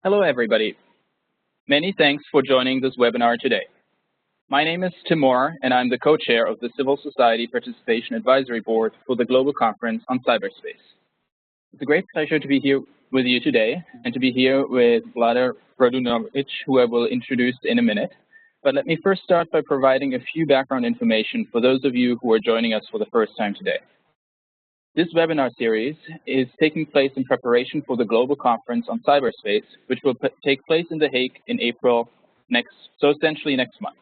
Hello, everybody. Many thanks for joining this webinar today. My name is Timur, and I'm the co-chair of the Civil Society Participation Advisory Board for the Global Conference on Cyberspace. It's a great pleasure to be here with you today and to be here with Vladimir Radunović, who I will introduce in a minute. But let me first start by providing a few background information for those of you who are joining us for the first time today. This webinar series is taking place in preparation for the Global Conference on Cyberspace, which will take place in The Hague in April essentially next month.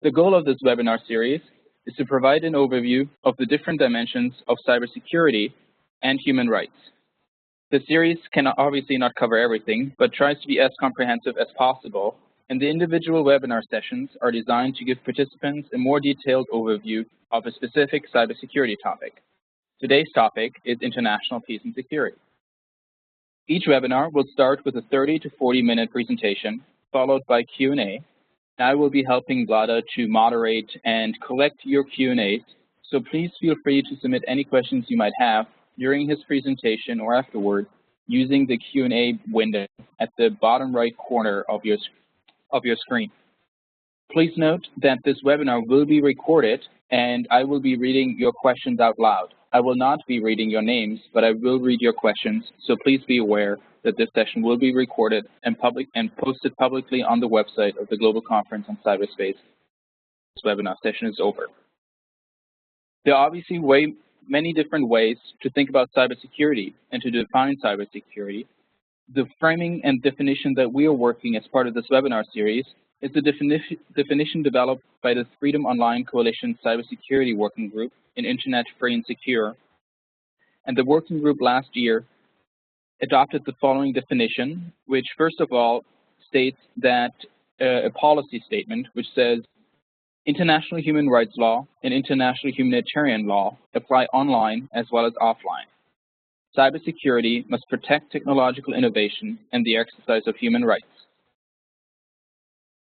The goal of this webinar series is to provide an overview of the different dimensions of cybersecurity and human rights. The series can obviously not cover everything, but tries to be as comprehensive as possible, and the individual webinar sessions are designed to give participants a more detailed overview of a specific cybersecurity topic. Today's topic is international peace and security. Each webinar will start with a 30 to 40-minute presentation, followed by Q&A. I will be helping Vlada to moderate and collect your Q&As, so please feel free to submit any questions you might have during his presentation or afterward using the Q&A window at the bottom right corner of your screen. Please note that this webinar will be recorded and I will be reading your questions out loud. I will not be reading your names, but I will read your questions, so please be aware that this session will be recorded and posted publicly on the website of the Global Conference on Cyberspace. This webinar session is over. There are obviously many different ways to think about cybersecurity and to define cybersecurity. The framing and definition that we are working as part of this webinar series is the definition developed by the Freedom Online Coalition Cybersecurity Working Group in Internet Free and Secure. And the working group last year adopted the following definition, which first of all states that a policy statement which says international human rights law and international humanitarian law apply online as well as offline. Cybersecurity must protect technological innovation and the exercise of human rights.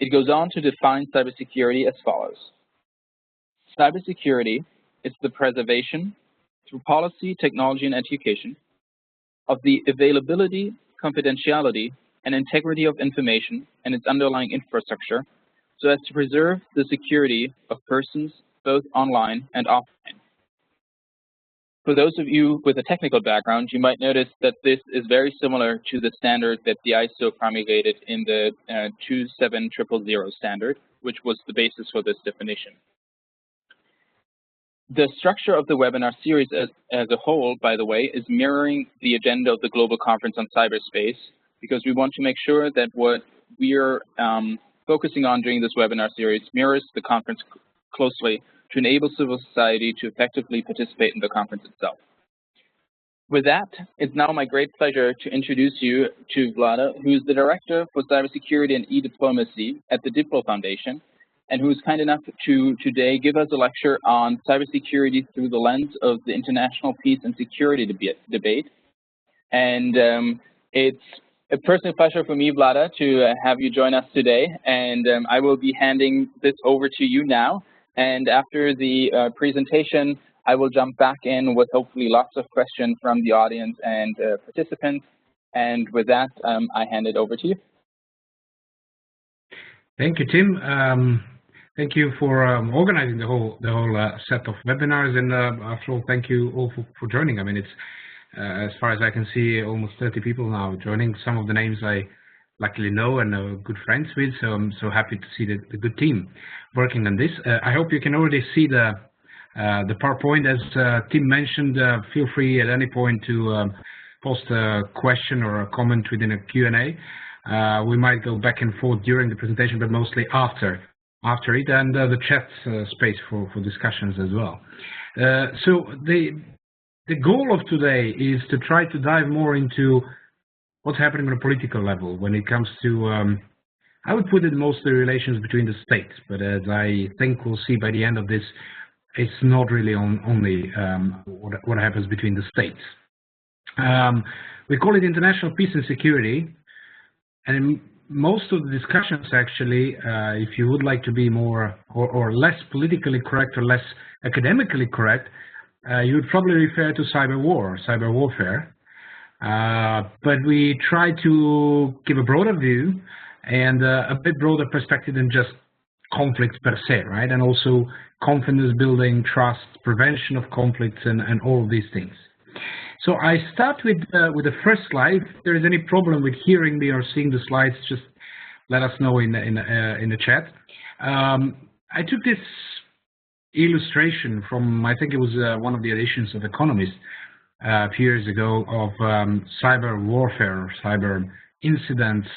It goes on to define cybersecurity as follows. Cybersecurity is the preservation, through policy, technology, and education, of the availability, confidentiality, and integrity of information and its underlying infrastructure so as to preserve the security of persons both online and offline. For those of you with a technical background, you might notice that this is very similar to the standard that the ISO promulgated in the 27000 standard, which was the basis for this definition. The structure of the webinar series as a whole, by the way, is mirroring the agenda of the Global Conference on Cyberspace, because we want to make sure that what we're focusing on during this webinar series mirrors the conference closely to enable civil society to effectively participate in the conference itself. With that, it's now my great pleasure to introduce you to Vlada, who's the Director for Cybersecurity and E-Diplomacy at the DiploFoundation, and who's kind enough to today give us a lecture on cybersecurity through the lens of the international peace and security debate. And it's a personal pleasure for me, Vlada, to have you join us today, and I will be handing this over to you now. And after the presentation, I will jump back in with hopefully lots of questions from the audience and participants. And with that, I hand it over to you. Thank you, Tim. Thank you for organizing the whole set of webinars, and after all, thank you all for joining. I mean, it's as far as I can see, almost 30 people now joining. Some of the names I luckily know and are good friends with, so I'm so happy to see the good team working on this. I hope you can already see the PowerPoint. As Tim mentioned, feel free at any point to post a question or a comment within a Q&A. We might go back and forth during the presentation, but mostly after it, and the chat space for discussions as well. So the goal of today is to try to dive more into what's happening on a political level when it comes to, I would put it mostly relations between the states, but as I think we'll see by the end of this, it's not really only what happens between the states. We call it international peace and security, and in most of the discussions actually, if you would like to be more or less politically correct or less academically correct, you would probably refer to cyber warfare. but we try to give a broader view and a bit broader perspective than just conflict per se, right? And also confidence building, trust, prevention of conflicts, and all of these things. So I start with the first slide. If there is any problem with hearing me or seeing the slides, just let us know in the chat. I took this illustration from, I think it was one of the editions of Economist a few years ago, of cyber warfare, cyber incidents,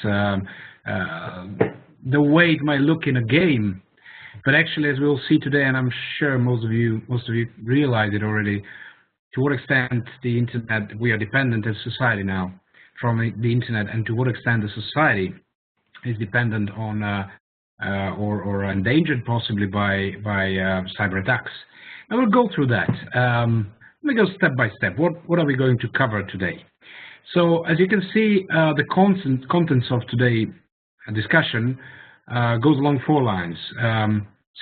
the way it might look in a game. But actually, as we'll see today, and I'm sure most of you realize it already, to what extent the internet, we are dependent as society now from the internet, and to what extent the society is dependent on or endangered possibly by cyber attacks. And we'll go through that. Let me go step by step. What are we going to cover today? So as you can see, the contents of today's discussion goes along 4 lines.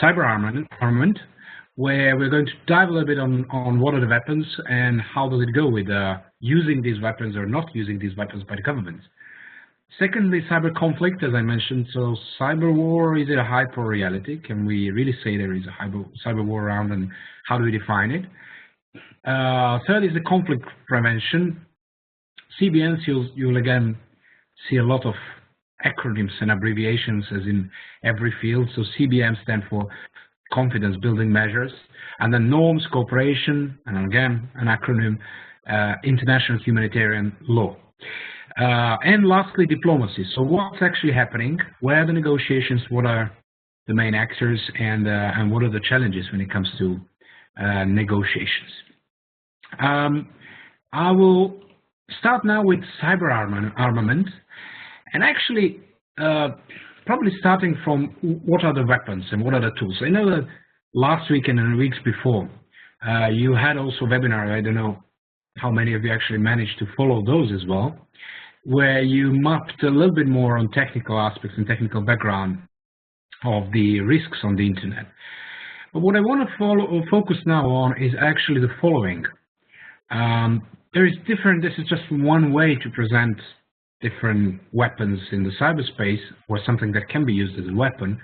Cyber armament, where we're going to dive a little bit on what are the weapons and how does it go with using these weapons or not using these weapons by the government. Secondly, cyber conflict, as I mentioned. So cyber war, is it a hype or reality? Can we really say there is a cyber war around, and how do we define it? Third is the conflict prevention. CBNs, you'll again see a lot of acronyms and abbreviations as in every field. So CBM stand for confidence building measures, and then norms, cooperation, and again an acronym, international humanitarian law. And lastly, diplomacy. So what's actually happening? Where are the negotiations? What are the main actors? And what are the challenges when it comes to negotiations? I will start now with cyber armament, and actually probably starting from what are the weapons and what are the tools. I know that last week and the weeks before you had also webinars. I don't know how many of you actually managed to follow those as well, where you mapped a little bit more on technical aspects and technical background of the risks on the internet. But what I want to focus now on is actually the following. There is different, this is just one way to present different weapons in the cyberspace, or something that can be used as a weapon,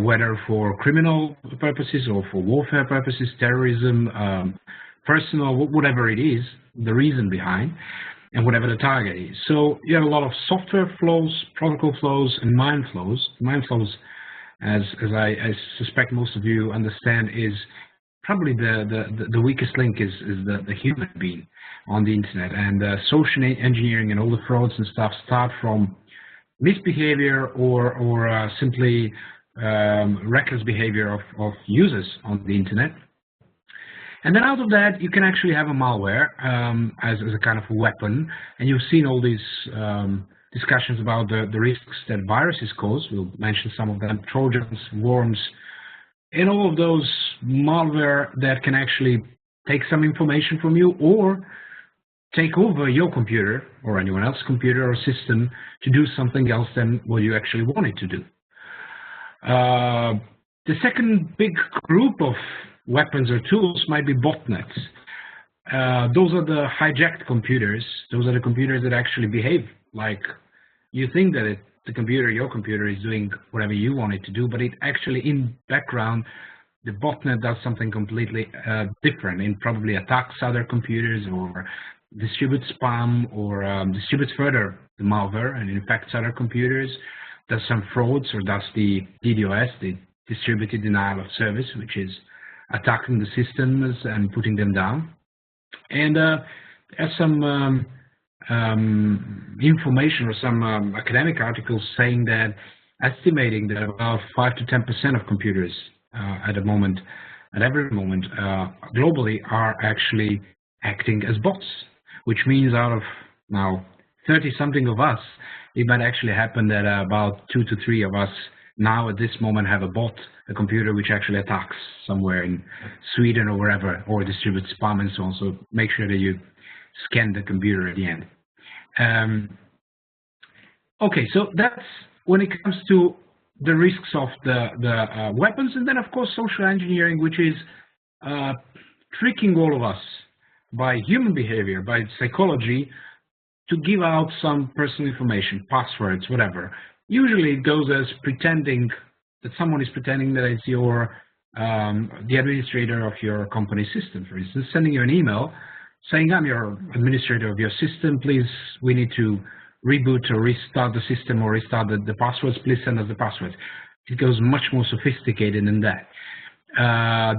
whether for criminal purposes or for warfare purposes, terrorism, personal, whatever it is, the reason behind, and whatever the target is. So you have a lot of software flows, protocol flows, and mind flows. Mind flows, as I suspect most of you understand, is probably the weakest link is the human being on the internet. And social engineering and all the frauds and stuff start from misbehavior or simply reckless behavior of users on the internet. And then out of that, you can actually have a malware as a kind of a weapon. And you've seen all these discussions about the risks that viruses cause. We'll mention some of them: Trojans, worms, and all of those malware that can actually take some information from you or take over your computer or anyone else's computer or system to do something else than what you actually want it to do. The second big group of weapons or tools might be botnets. Those are the hijacked computers. Those are the computers that actually behave like you think that your computer is doing whatever you want it to do, but it actually in background, the botnet does something completely different and probably attacks other computers or distributes spam or distributes further the malware and infects other computers, does some frauds, or does the DDoS, the distributed denial of service, which is attacking the systems and putting them down. And there's some information or some academic articles saying that, estimating that about 5 to 10% of computers at every moment, globally are actually acting as bots, which means out of now 30-something of us, it might actually happen that about 2 to 3 of us now at this moment have a bot, a computer which actually attacks somewhere in Sweden or wherever, or distributes spam and so on. So make sure that you scan the computer at the end. Okay, so that's when it comes to the risks of the weapons, and then of course social engineering, which is tricking all of us by human behavior, by psychology, to give out some personal information, passwords, whatever. Usually it goes as pretending that someone is pretending that it's your the administrator of your company system, for instance, sending you an email saying, I'm your administrator of your system, please, we need to reboot or restart the system or restart the passwords, please send us the passwords. It goes much more sophisticated than that.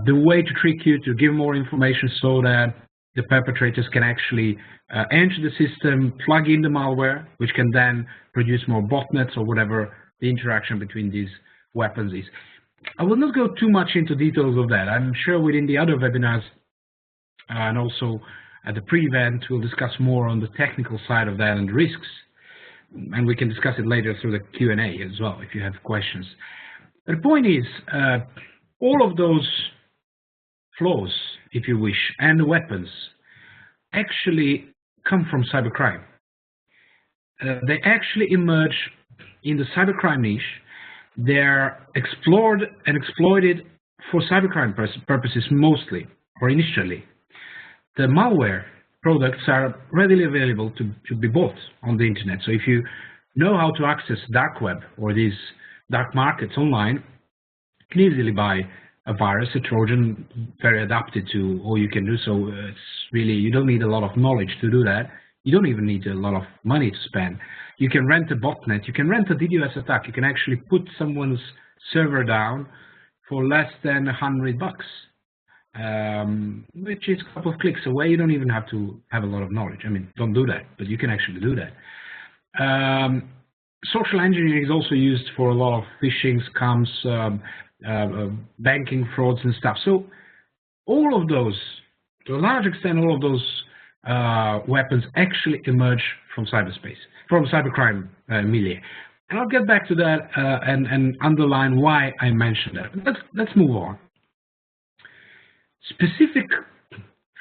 The way to trick you, to give more information so that the perpetrators can actually enter the system, plug in the malware, which can then produce more botnets or whatever the interaction between these weapons is. I will not go too much into details of that. I'm sure within the other webinars and also at the pre-event, we'll discuss more on the technical side of that and risks. And we can discuss it later through the Q&A as well, if you have questions. The point is, all of those flaws, if you wish, and the weapons actually come from cybercrime. They actually emerge in the cybercrime niche. They're explored and exploited for cybercrime purposes mostly, or initially. The malware products are readily available to be bought on the internet. So if you know how to access dark web or these dark markets online, you can easily buy a virus, a Trojan, very adapted to all you can do. So it's really, you don't need a lot of knowledge to do that. You don't even need a lot of money to spend. You can rent a botnet, you can rent a DDoS attack, you can actually put someone's server down for less than $100, which is a couple of clicks away. You don't even have to have a lot of knowledge. I mean, don't do that, but you can actually do that. Social engineering is also used for a lot of phishing, scams, banking frauds and stuff. So all of those, to a large extent, all of those weapons actually emerge from cyberspace, from cybercrime milieu. And I'll get back to that and underline why I mentioned that. Let's move on. Specific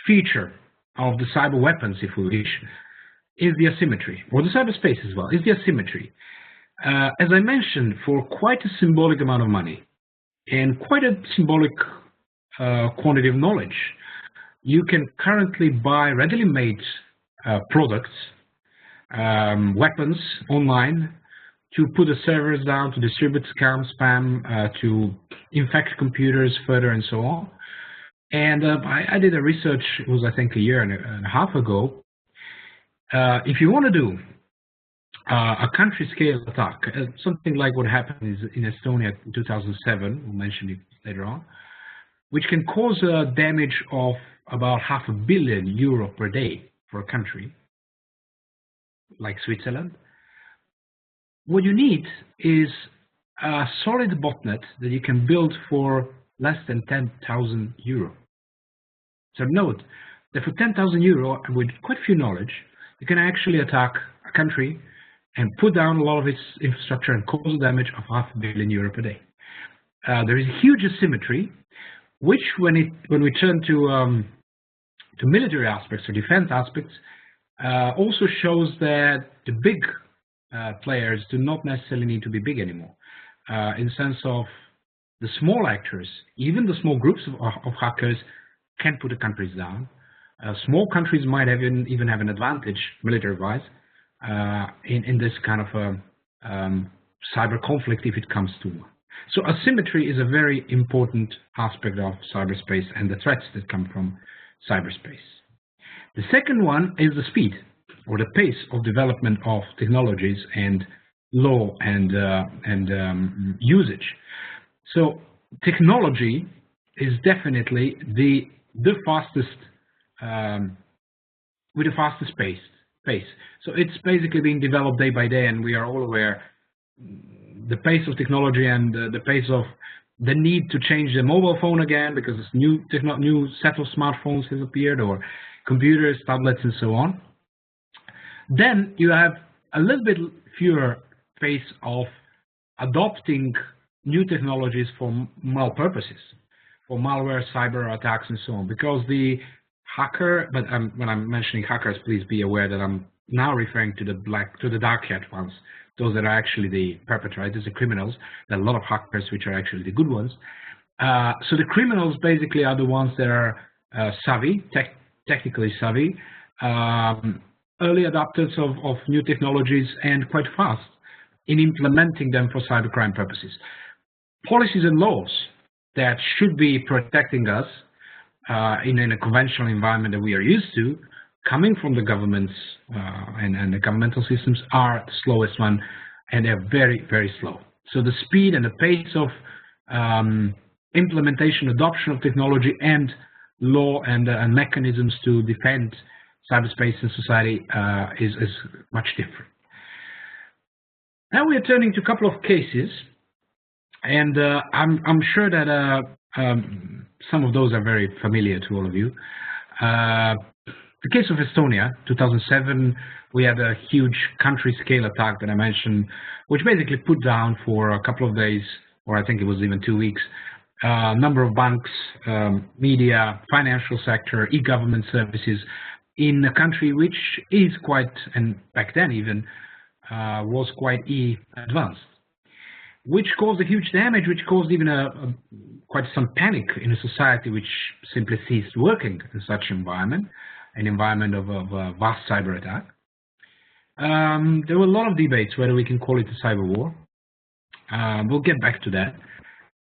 feature of the cyber weapons, if we wish, is the asymmetry, or the cyberspace as well, is the asymmetry. As I mentioned, for quite a symbolic amount of money and quite a symbolic quantity of knowledge, you can currently buy readily made products, weapons online, to put the servers down, to distribute scam, spam, to infect computers further and so on. And I did a research, it was I think a year and a half ago. If you want to do a country scale attack, something like what happened in Estonia in 2007, we'll mention it later on, which can cause a damage of about €500 million per day for a country like Switzerland. What you need is a solid botnet that you can build for less than €10,000. So note that for €10,000 and with quite a few knowledge, you can actually attack a country and put down a lot of its infrastructure and cause damage of €500 million per day. There is a huge asymmetry, which when we turn to military aspects or defense aspects, also shows that the big players do not necessarily need to be big anymore. In the sense of the small actors, even the small groups of hackers can put the countries down. Small countries might even have an advantage, military-wise, in this kind of cyber conflict if it comes to one. So asymmetry is a very important aspect of cyberspace and the threats that come from cyberspace. The second one is the speed or the pace of development of technologies and law and usage. So technology is definitely the fastest with the fastest pace. So it's basically being developed day by day, and we are all aware the pace of technology and the pace of the need to change the mobile phone again because new set of smartphones has appeared, or computers, tablets, and so on. Then you have a little bit fewer pace of adopting new technologies for malpurposes, for malware, cyber attacks, and so on. Because the hacker, but when I'm mentioning hackers, please be aware that I'm now referring to the dark hat ones, those that are actually the perpetrators, the criminals. There are a lot of hackers which are actually the good ones. So the criminals basically are the ones that are savvy, technically savvy, early adopters of new technologies, and quite fast in implementing them for cybercrime purposes. Policies and laws that should be protecting us in a conventional environment that we are used to, coming from the governments and the governmental systems, are the slowest one, and they're very, very slow. So the speed and the pace of implementation, adoption of technology and law and mechanisms to defend cyberspace and society is much different. Now we are turning to a couple of cases, and I'm sure that some of those are very familiar to all of you. The case of Estonia, 2007, we had a huge country-scale attack that I mentioned, which basically put down for a couple of days, or I think it was even 2 weeks, a number of banks, media, financial sector, e-government services in a country which is quite, and back then even, was quite advanced, which caused a huge damage, which caused even quite some panic in a society which simply ceased working in such environment, an environment of a vast cyber attack. There were a lot of debates whether we can call it a cyber war. We'll get back to that,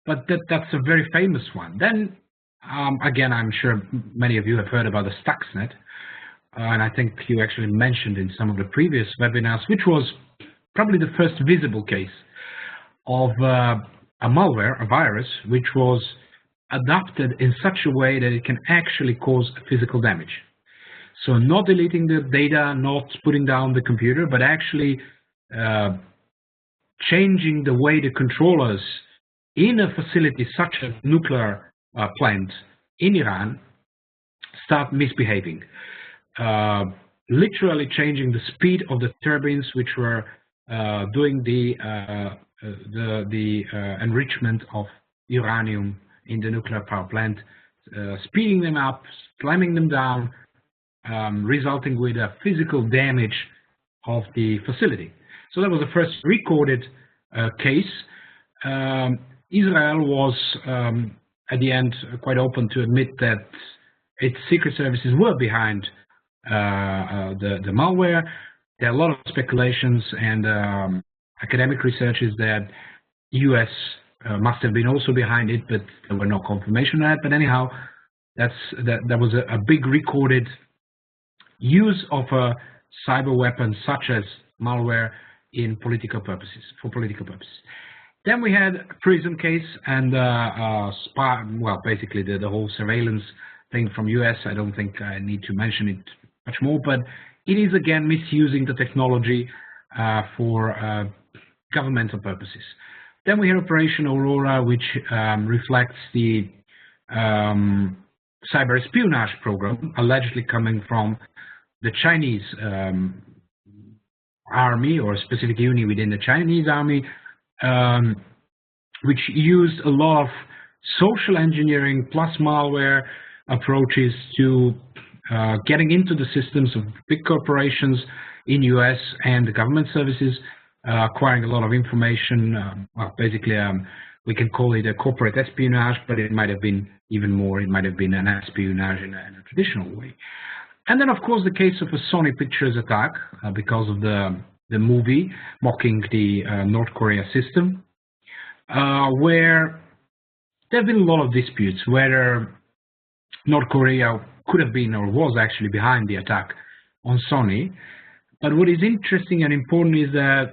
but that's a very famous one. Then, again, I'm sure many of you have heard about the Stuxnet, and I think you actually mentioned in some of the previous webinars, which was probably the first visible case of a malware, a virus, which was adapted in such a way that it can actually cause physical damage. So not deleting the data, not putting down the computer, but actually changing the way the controllers in a facility such as a nuclear plant in Iran start misbehaving. Literally changing the speed of the turbines which were doing the enrichment of uranium in the nuclear power plant, speeding them up, slamming them down, resulting with a physical damage of the facility. So that was the first recorded case. Israel was, at the end, quite open to admit that its secret services were behind the malware. There are a lot of speculations and academic researches that US must have been also behind it, but there were no confirmation of that. But anyhow, that was a big recorded use of a cyber weapon such as malware in political purposes, for political purposes. Then we had a PRISM case and well, basically the whole surveillance thing from US. I don't think I need to mention it much more, but it is again misusing the technology for governmental purposes. Then we have Operation Aurora, which reflects the cyber espionage program allegedly coming from the Chinese army, or a specific unit within the Chinese army, which used a lot of social engineering plus malware approaches to getting into the systems of big corporations in US and the government services, acquiring a lot of information. Well, basically, we can call it a corporate espionage, but it might have been even more. It might have been an espionage in a traditional way. And then, of course, the case of a Sony Pictures attack because of the movie mocking the North Korea system, where there have been a lot of disputes whether North Korea could have been or was actually behind the attack on Sony. But what is interesting and important is that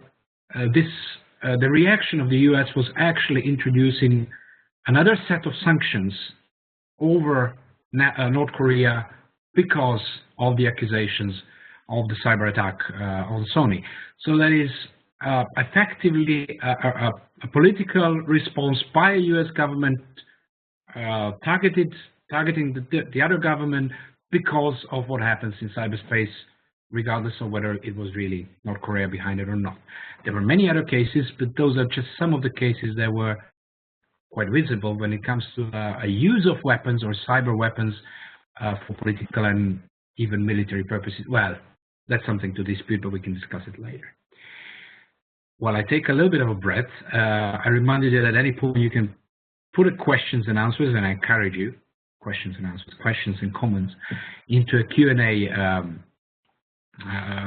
the reaction of the US was actually introducing another set of sanctions over North Korea because of the accusations of the cyber attack on Sony. So that is effectively a political response by a US government targeting the other government because of what happens in cyberspace, regardless of whether it was really North Korea behind it or not. There were many other cases, but those are just some of the cases that were quite visible when it comes to a use of weapons or cyber weapons for political and even military purposes. Well, that's something to dispute, but we can discuss it later. While I take a little bit of a breath, I remind you that at any point you can put questions and answers, and I encourage you questions and answers, questions and comments into a Q&A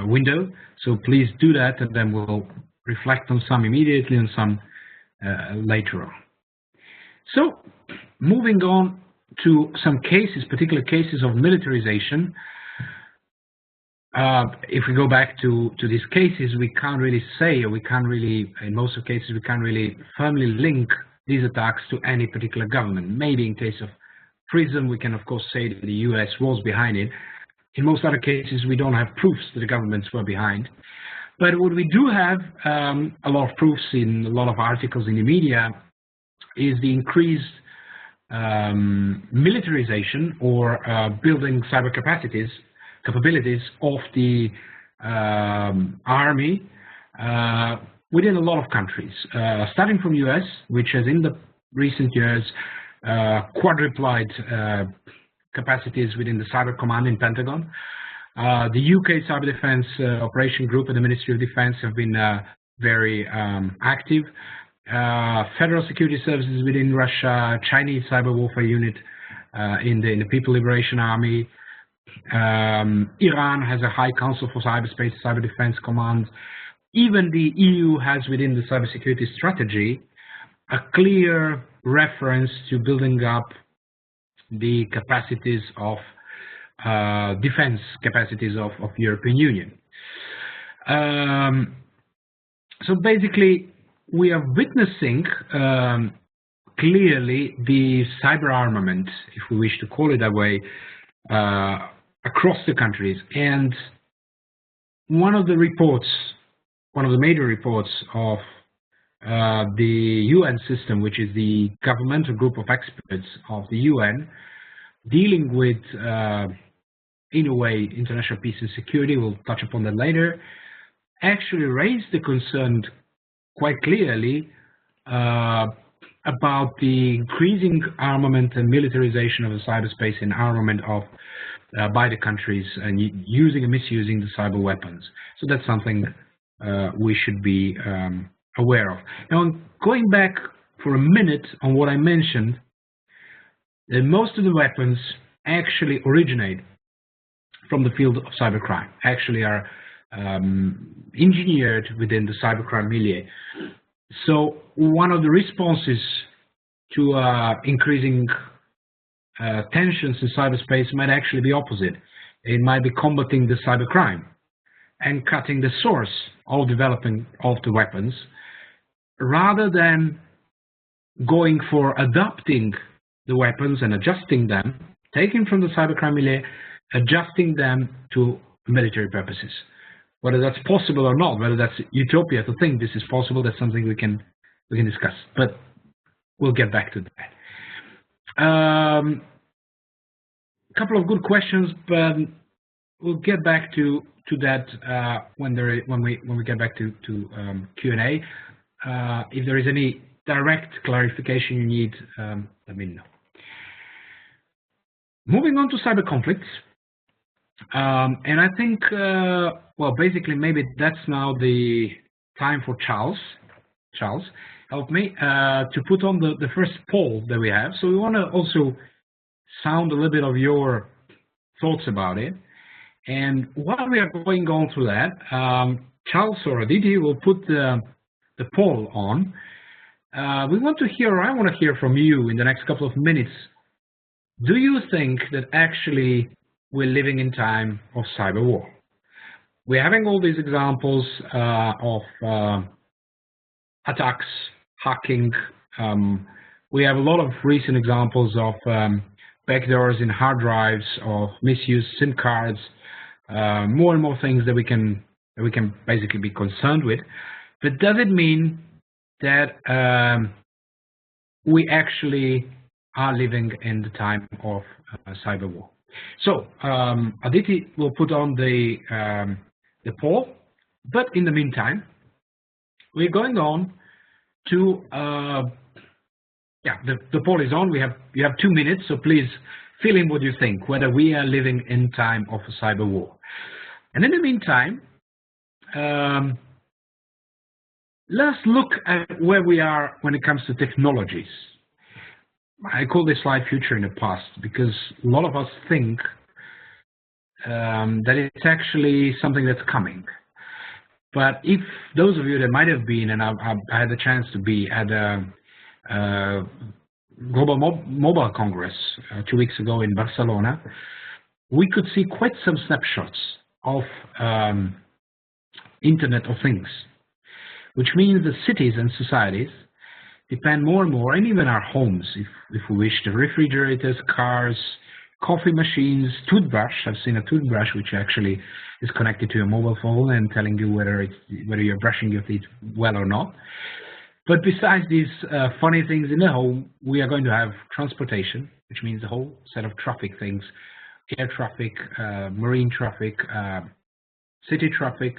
window. So please do that, and then we'll reflect on some immediately and some later on. So moving on to some cases, particular cases of militarization. If we go back to these cases, we can't really say, or we can't really, in most of the cases, we can't really firmly link these attacks to any particular government. Maybe in case of PRISM, we can of course say that the US was behind it. In most other cases, we don't have proofs that the governments were behind. But what we do have a lot of proofs in a lot of articles in the media is the increased militarization or building cyber capabilities of the army within a lot of countries, starting from US, which has in the recent years quadruplied capacities within the Cyber Command in Pentagon. The UK Cyber Defense Operation Group and the Ministry of Defense have been very active. Federal Security Services within Russia, Chinese Cyber Warfare Unit in the People Liberation Army. Iran has a High Council for Cyberspace, Cyber Defense Command. Even the EU has within the cybersecurity strategy a clear reference to building up the capacities of defense capacities of European Union. So basically, we are witnessing clearly the cyber armament, if we wish to call it that way, across the countries. And one of the reports, one of the major reports of the UN system, which is the governmental group of experts of the UN, dealing with, in a way, international peace and security, we'll touch upon that later, actually raised the concern quite clearly about the increasing armament and militarization of the cyberspace and armament of by the countries and using and misusing the cyber weapons. So that's something we should be aware of. Now, going back for a minute on what I mentioned, that most of the weapons actually originate from the field of cybercrime, actually are engineered within the cybercrime milieu. So one of the responses to increasing tensions in cyberspace might actually be opposite. It might be combating the cybercrime and cutting the source of developing of the weapons, rather than going for adapting the weapons and adjusting them, taking from the cybercrime milieu, adjusting them to military purposes. Whether that's possible or not, whether that's utopia to think this is possible, that's something we can discuss. But we'll get back to that. A couple of good questions, but we'll get back to that when we get back to Q&A. If there is any direct clarification you need, let me know. Moving on to cyber conflicts, and I think, well, basically, maybe that's now the time for Charles. Charles, help me to put on the first poll that we have. So we want to also sound a little bit of your thoughts about it. And while we are going on through that, Charles or Aditi will put the poll on. We want to hear, or I want to hear from you in the next couple of minutes. Do you think that actually we're living in time of cyber war? We're having all these examples of attacks, hacking. We have a lot of recent examples of backdoors in hard drives, of misused SIM cards, more and more things that we can basically be concerned with. But does it mean that we actually are living in the time of cyber war? So Aditi will put on the poll, but in the meantime, we're going on to yeah, the poll is on. You have 2 minutes, so please fill in what you think, whether we are living in time of a cyber war. And in the meantime, let's look at where we are when it comes to technologies. I call this slide future in the past, because a lot of us think that it's actually something that's coming. But if those of you that might have been, and I had the chance to be at a Global Mobile Congress 2 weeks ago in Barcelona, we could see quite some snapshots of Internet of Things, which means that cities and societies depend more and more, and even our homes, if we wish, the refrigerators, cars, coffee machines, toothbrush. I've seen a toothbrush which actually is connected to your mobile phone and telling you whether you're brushing your teeth well or not. But besides these funny things in the home, we are going to have transportation, which means a whole set of traffic things: air traffic, marine traffic, city traffic,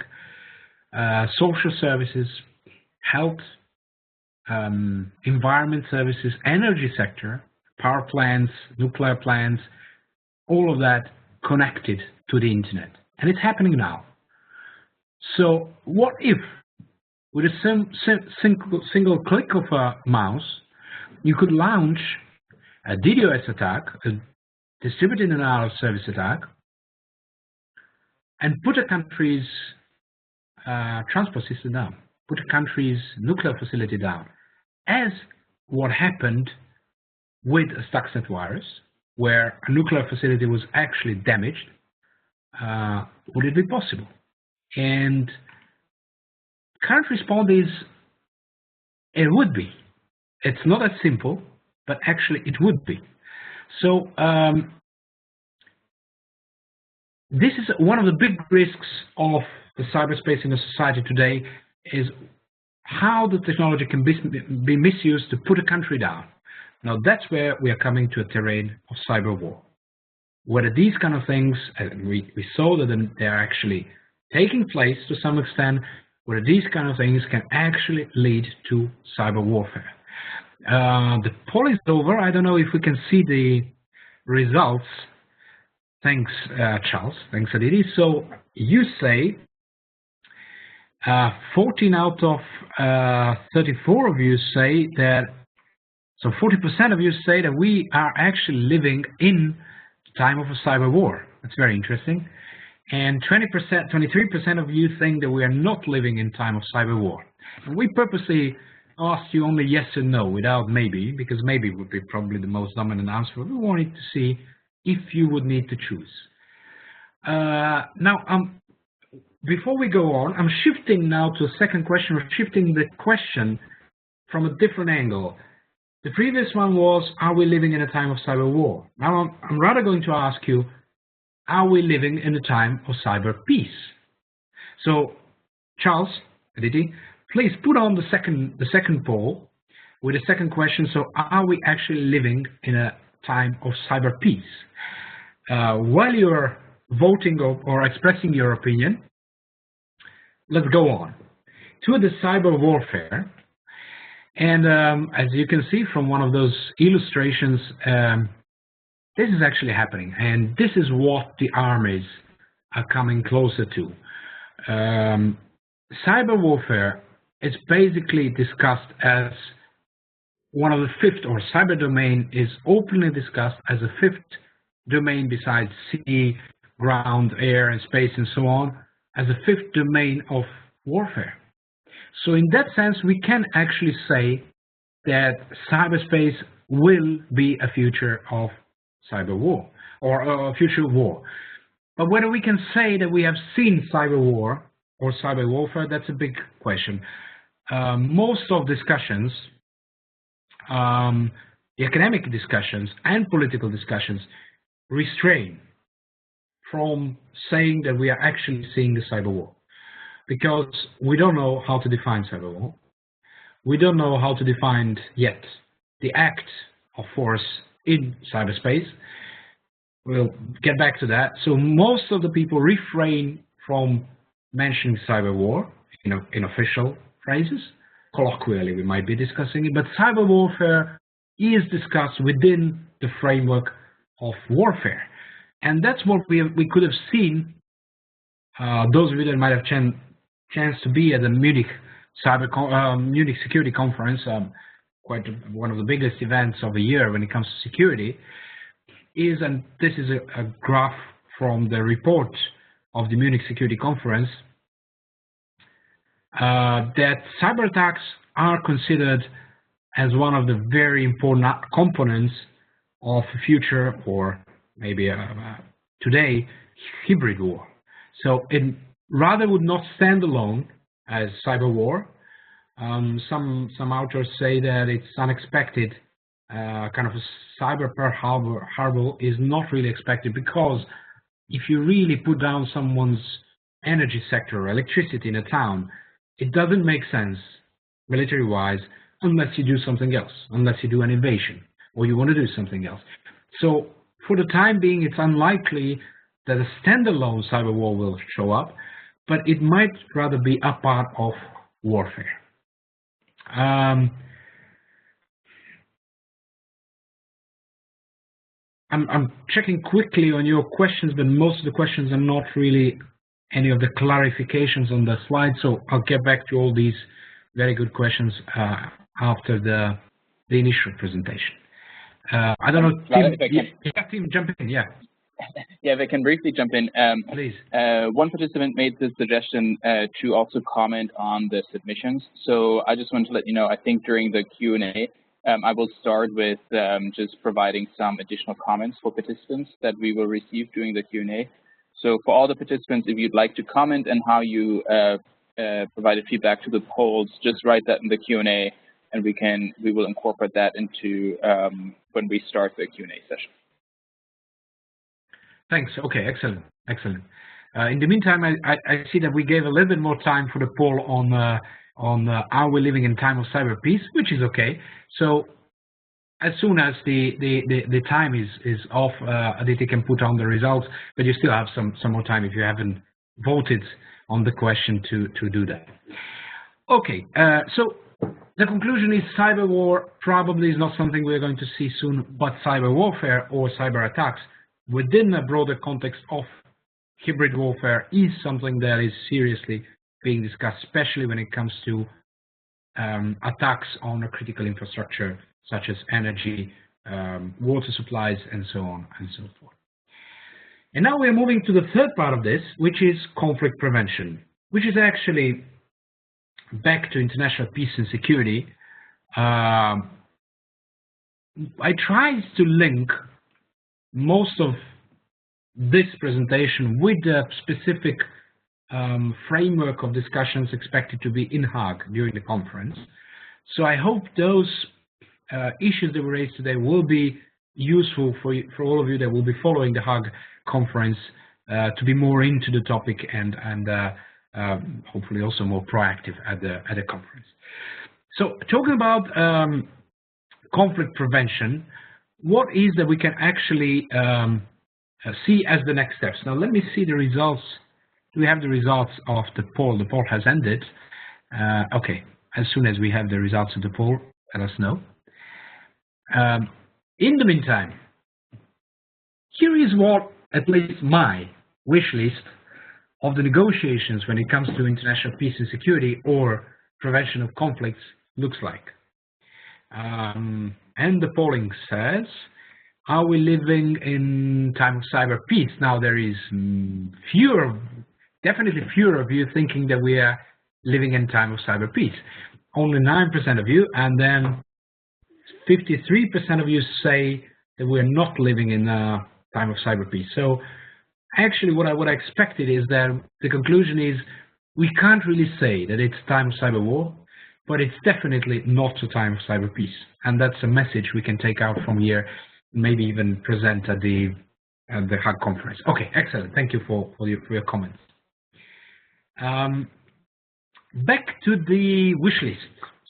social services, health, environment services, energy sector, power plants, nuclear plants, all of that connected to the internet. And it's happening now. So what if, with a single click of a mouse, you could launch a DDoS attack, a distributed denial of service attack, and put a country's transport system down, put a country's nuclear facility down, as what happened with a Stuxnet virus, where a nuclear facility was actually damaged? Would it be possible? And current response is, it would be. It's not as simple, but actually it would be. So this is one of the big risks of the cyberspace in the society today, is how the technology can be misused to put a country down. Now that's where we are coming to a terrain of cyber war. Whether these kind of things, we saw that they are actually taking place to some extent, where these kind of things can actually lead to cyber warfare. The poll is over. I don't know if we can see the results. Thanks, Charles. Thanks, Aditi. So you say 14 out of 34 of you say that, so 40% of you say that we are actually living in the time of a cyber war. That's very interesting. And 23% of you think that we are not living in time of cyber war. And we purposely asked you only yes and no, without maybe, because maybe would be probably the most dominant answer. We wanted to see if you would need to choose. Now, before we go on, I'm shifting now to a second question. We're shifting the question from a different angle. The previous one was, are we living in a time of cyber war? Now, I'm rather going to ask you, are we living in a time of cyber peace? So, Charles, Aditi, please put on the second poll with the second question. So, are we actually living in a time of cyber peace? While you're voting or expressing your opinion, let's go on to the cyber warfare. And as you can see from one of those illustrations, this is actually happening, and this is what the armies are coming closer to. Cyber warfare is basically discussed as one of the fifth, or cyber domain is openly discussed as a fifth domain besides sea, ground, air, and space, and so on, as a fifth domain of warfare. So in that sense, we can actually say that cyberspace will be a future of cyber war, or a future war. But whether we can say that we have seen cyber war or cyber warfare, that's a big question. Most of discussions, the academic discussions and political discussions, restrain from saying that we are actually seeing the cyber war, because we don't know how to define cyber war. We don't know how to define yet the act of force in cyberspace. We'll get back to that. So most of the people refrain from mentioning cyber war in official phrases. Colloquially, we might be discussing it, but cyber warfare is discussed within the framework of warfare. And that's what we could have seen, those of you that might have chance to be at the Munich Security Conference one of the biggest events of the year when it comes to security, is, and this is a graph from the report of the Munich Security Conference, that cyber attacks are considered as one of the very important components of the future, or maybe today, hybrid war. So it rather would not stand alone as cyber war. Some authors say that it's unexpected, kind of a cyber Pearl Harbor is not really expected, because if you really put down someone's energy sector or electricity in a town, it doesn't make sense military-wise unless you do something else, unless you do an invasion or you want to do something else. So for the time being, it's unlikely that a standalone cyber war will show up, but it might rather be a part of warfare. I'm checking quickly on your questions, but most of the questions are not really any of the clarifications on the slide, so I'll get back to all these very good questions after the initial presentation. I don't know, Tim, jump in, yeah. Yeah, if I can briefly jump in. Please. One participant made the suggestion to also comment on the submissions. So I just want to let you know, I think during the Q&A, I will start with just providing some additional comments for participants that we will receive during the Q&A. So for all the participants, if you'd like to comment on how you provided feedback to the polls, just write that in the Q&A, and we will incorporate that into when we start the Q&A session. Thanks. Okay, excellent, excellent. In the meantime, I see that we gave a little bit more time for the poll on are we living in time of cyber peace, which is okay. So as soon as the time is off, Aditi can put on the results, but you still have some more time if you haven't voted on the question to do that. Okay, so the conclusion is cyber war probably is not something we're going to see soon, but cyber warfare or cyber attacks within a broader context of hybrid warfare is something that is seriously being discussed, especially when it comes to attacks on a critical infrastructure such as energy, water supplies, and so on and so forth. And now we're moving to the third part of this, which is conflict prevention, which is actually back to international peace and security. I tried to link most of this presentation with the specific framework of discussions expected to be in Hague during the conference. So I hope those issues that were raised today will be useful for all of you that will be following the Hague conference to be more into the topic and hopefully also more proactive at the conference. So talking about conflict prevention, what is that we can actually see as the next steps? Now let me see the results. Do we have the results of the poll? The poll has ended. Okay, as soon as we have the results of the poll, let us know. In the meantime, here is what at least my wish list of the negotiations when it comes to international peace and security or prevention of conflicts looks like. And the polling says, are we living in time of cyber peace? Now there is definitely fewer of you thinking that we are living in time of cyber peace. Only 9% of you, and then 53% of you say that we're not living in a time of cyber peace. So actually what I expected is that the conclusion is we can't really say that it's time of cyber war, but it's definitely not a time of cyber peace. And that's a message we can take out from here, maybe even present at the Hague conference. Okay, excellent. Thank you for your comments. Back to the wish list.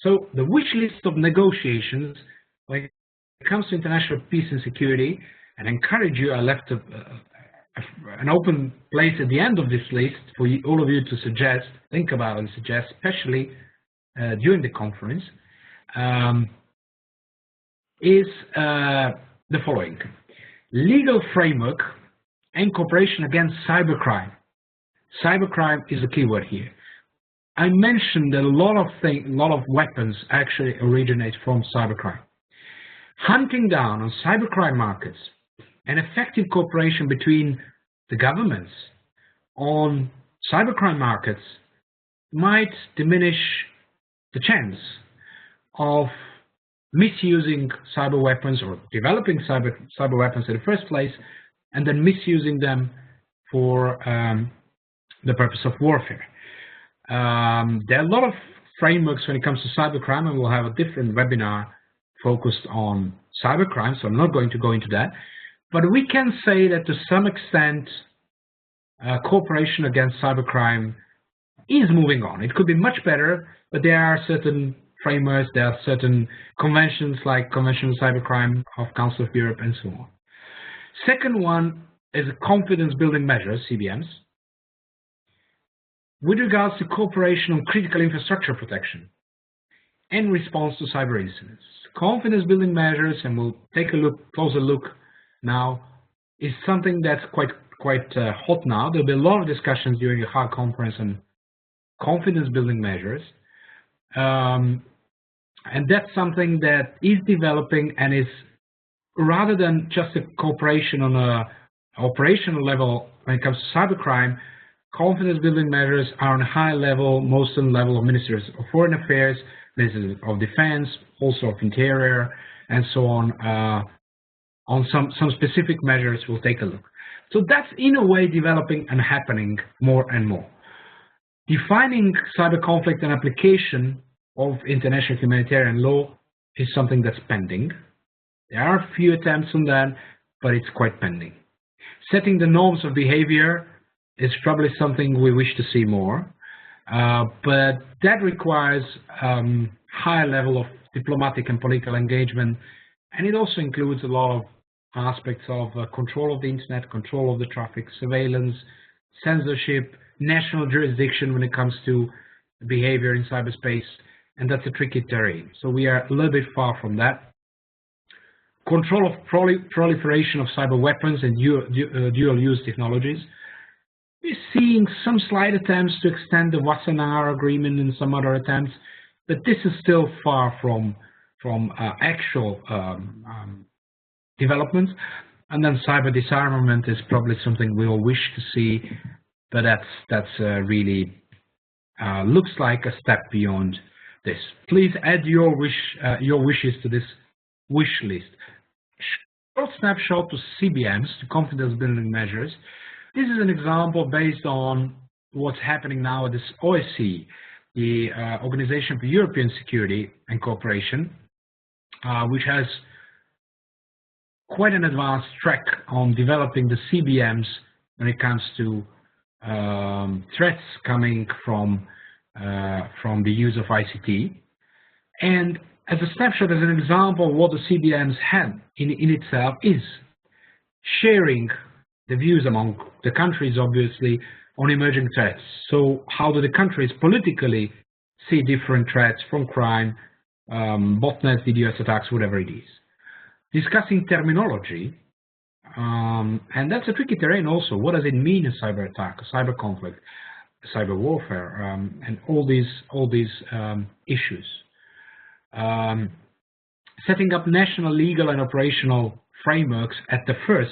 So the wish list of negotiations when it comes to international peace and security, and encourage you, I left an open place at the end of this list for all of you to suggest, think about and suggest, especially during the conference, is the following. Legal framework and cooperation against cybercrime. Cybercrime is the key word here. I mentioned that a lot of weapons actually originate from cybercrime. Hunting down on cybercrime markets and effective cooperation between the governments on cybercrime markets might diminish the chance of misusing cyber weapons or developing cyber weapons in the first place and then misusing them for the purpose of warfare. There are a lot of frameworks when it comes to cybercrime, and we'll have a different webinar focused on cybercrime, so I'm not going to go into that. But we can say that to some extent, cooperation against cybercrime is moving on. It could be much better, but there are certain frameworks, there are certain conventions like Convention on Cybercrime of Council of Europe and so on. Second one is confidence building measures, CBMs, with regards to cooperation on critical infrastructure protection and response to cyber incidents. Confidence building measures, and we'll take a closer look now, is something that's quite hot now. There'll be a lot of discussions during the Hague conference on confidence building measures. And that's something that is developing and is, rather than just a cooperation on an operational level when it comes to cybercrime, confidence building measures are on a high level, most on the level of ministers of foreign affairs, ministers of defense, also of interior, and so on. On some specific measures, we'll take a look. So that's in a way developing and happening more and more. Defining cyber conflict and application of international humanitarian law is something that's pending. There are a few attempts on that, but it's quite pending. Setting the norms of behavior is probably something we wish to see more, but that requires high level of diplomatic and political engagement, and it also includes a lot of aspects of control of the internet, control of the traffic, surveillance, censorship, national jurisdiction when it comes to behavior in cyberspace, and that's a tricky terrain. So we are a little bit far from that. Control of proliferation of cyber weapons and dual-use technologies. We're seeing some slight attempts to extend the Wassenaar agreement and some other attempts, but this is still far from actual development. And then cyber-disarmament is probably something we all wish to see, but that's really looks like a step beyond this. Please add your wishes to this wish list. Short snapshot to CBMs, to confidence building measures. This is an example based on what's happening now at this OSCE, the Organization for European Security and Cooperation, which has quite an advanced track on developing the CBMs when it comes to threats coming from the use of ICT. And as a snapshot, as an example, what the CBMs have in itself is sharing the views among the countries, obviously, on emerging threats. So how do the countries politically see different threats from crime, botnets, DDoS attacks, whatever it is. Discussing terminology, and that's a tricky terrain also. What does it mean, a cyber attack, a cyber conflict, cyber warfare, and all these issues. Setting up national legal and operational frameworks at the first.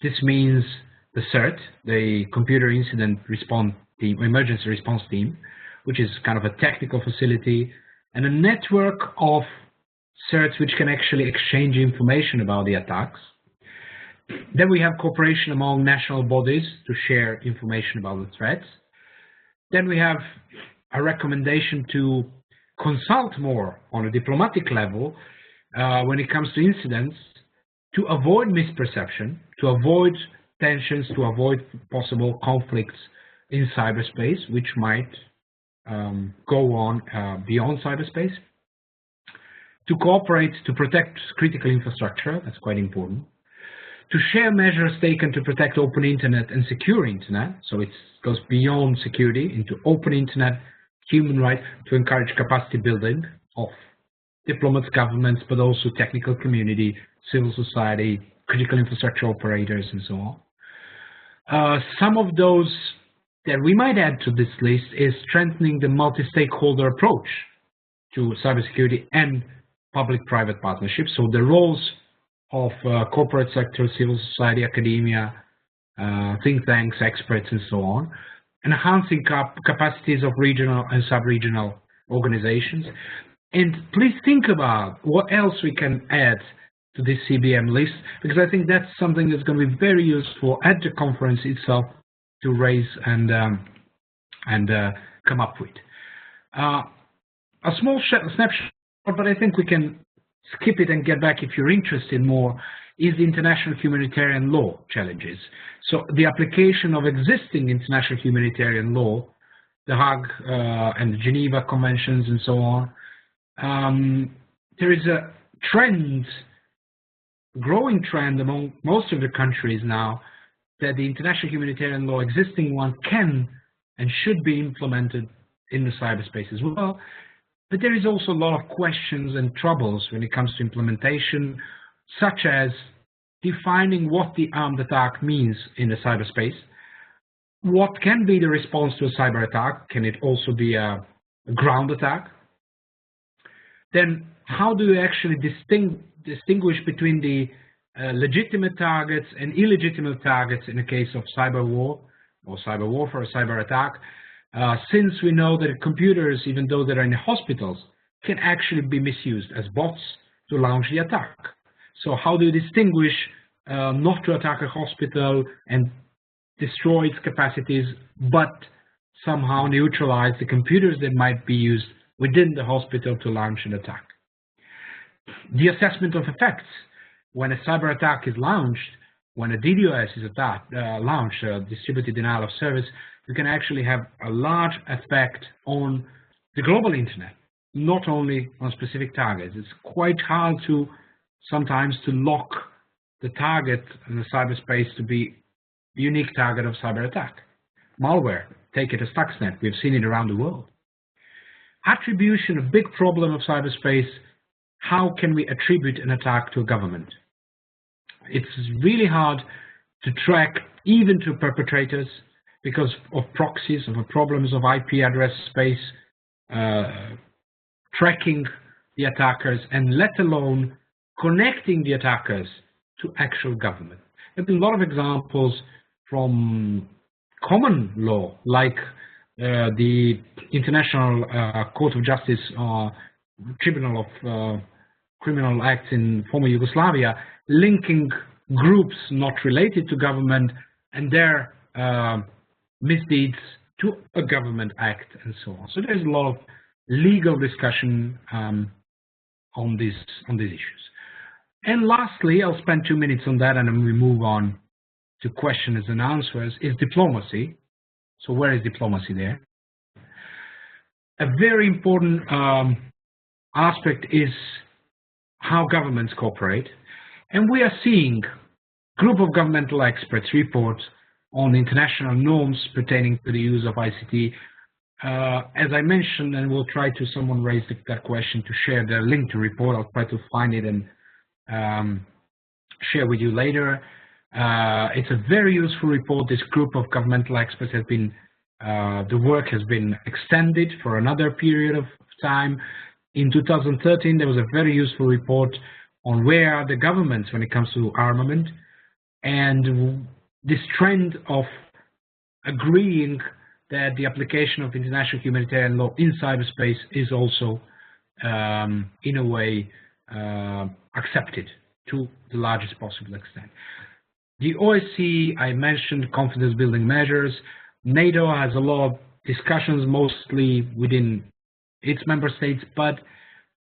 This means the CERT, the Computer Incident Response Team, Emergency Response Team, which is kind of a technical facility, and a network of CERTs which can actually exchange information about the attacks. Then we have cooperation among national bodies to share information about the threats. Then we have a recommendation to consult more on a diplomatic level when it comes to incidents, to avoid misperception, to avoid tensions, to avoid possible conflicts in cyberspace, which might go on beyond cyberspace. To cooperate to protect critical infrastructure, that's quite important. To share measures taken to protect open internet and secure internet, so it goes beyond security into open internet, human rights, to encourage capacity building of diplomats, governments, but also technical community, civil society, critical infrastructure operators, and so on. Some of those that we might add to this list is strengthening the multi-stakeholder approach to cybersecurity and public-private partnerships. So the roles of corporate sector, civil society, academia, think tanks, experts, and so on, enhancing capacities of regional and sub-regional organizations. And please think about what else we can add to this CBM list, because I think that's something that's going to be very useful at the conference itself to raise and come up with. A small snapshot, but I think we can skip it and get back if you're interested more, is the international humanitarian law challenges. So the application of existing international humanitarian law, the Hague and the Geneva Conventions and so on. There is a trend, growing trend among most of the countries now, that the international humanitarian law, existing one, can and should be implemented in the cyberspace as well. But there is also a lot of questions and troubles when it comes to implementation, such as defining what the armed attack means in the cyberspace. What can be the response to a cyber attack? Can it also be a ground attack? Then how do you actually distinguish between the legitimate targets and illegitimate targets in the case of cyber war or cyber warfare or cyber attack? Since we know that computers, even though they're in hospitals, can actually be misused as bots to launch the attack. So how do you distinguish not to attack a hospital and destroy its capacities, but somehow neutralize the computers that might be used within the hospital to launch an attack? The assessment of effects. When a cyber attack is launched, when a DDoS is launched, distributed denial of service, you can actually have a large effect on the global internet, not only on specific targets. It's quite hard to sometimes to lock the target in the cyberspace to be the unique target of cyber attack. Malware, take it as Stuxnet, we've seen it around the world. Attribution, a big problem of cyberspace. How can we attribute an attack to a government? It's really hard to track even to perpetrators because of proxies, of problems of IP address space, tracking the attackers, and let alone connecting the attackers to actual government. There have been a lot of examples from common law, like the International Court of Justice Tribunal of Criminal Acts in former Yugoslavia, linking groups not related to government and their misdeeds to a government act and so on. So there's a lot of legal discussion on these issues. And lastly, I'll spend 2 minutes on that and then we move on to questions and answers, is diplomacy. So where is diplomacy there? A very important aspect is how governments cooperate. And we are seeing a group of governmental experts report on international norms pertaining to the use of ICT. As I mentioned, and we'll try to, someone raised that question, to share the link to report. I'll try to find it and share with you later. It's a very useful report. This group of governmental experts has been, the work has been extended for another period of time. In 2013, there was a very useful report on where are the governments when it comes to armament, and this trend of agreeing that the application of international humanitarian law in cyberspace is also, in a way, accepted to the largest possible extent. The OSCE, I mentioned confidence building measures. NATO has a lot of discussions, mostly within its member states, but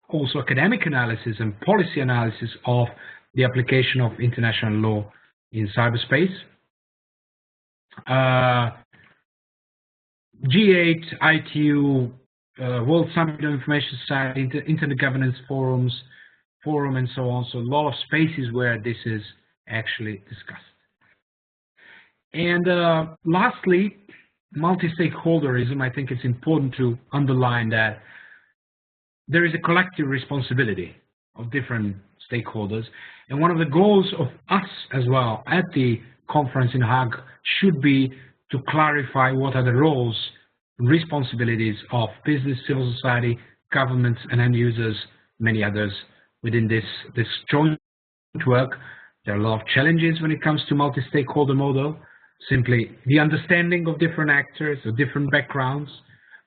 also academic analysis and policy analysis of the application of international law in cyberspace. G8, ITU, World Summit on Information Society, Internet Governance Forum, and so on. So a lot of spaces where this is actually discussed. And lastly, multi-stakeholderism. I think it's important to underline that there is a collective responsibility of different stakeholders. And one of the goals of us as well at the conference in Hague should be to clarify what are the roles and responsibilities of business, civil society, governments, and end users, many others within this joint work. There are a lot of challenges when it comes to multi-stakeholder model. Simply the understanding of different actors, of different backgrounds,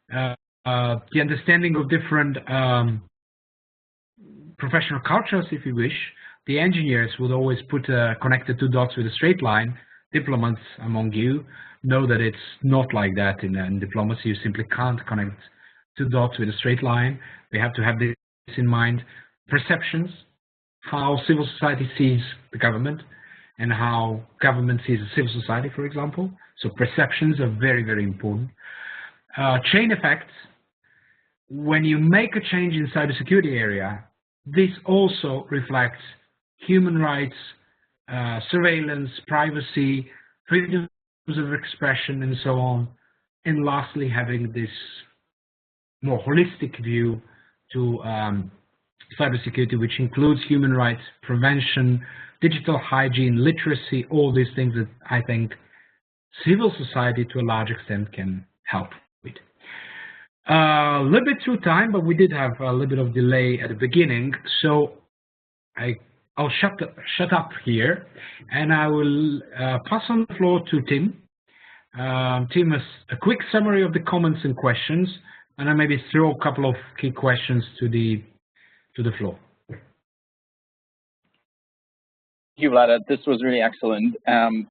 the understanding of different professional cultures, if you wish. The engineers would always connect the two dots with a straight line. Diplomats among you know that it's not like that in diplomacy. You simply can't connect two dots with a straight line. We have to have this in mind. Perceptions, how civil society sees the government and how government sees the civil society, for example. So perceptions are very, very important. Chain effects. When you make a change in cybersecurity area, this also reflects human rights, surveillance, privacy, freedoms of expression, and so on. And lastly, having this more holistic view to cybersecurity, which includes human rights, prevention, digital hygiene, literacy, all these things that I think civil society to a large extent can help with. A little bit through time, but we did have a little bit of delay at the beginning, so I'll shut up here, and I will pass on the floor to Tim. Tim has a quick summary of the comments and questions, and I maybe throw a couple of key questions to the floor. Thank you, Vlada. This was really excellent.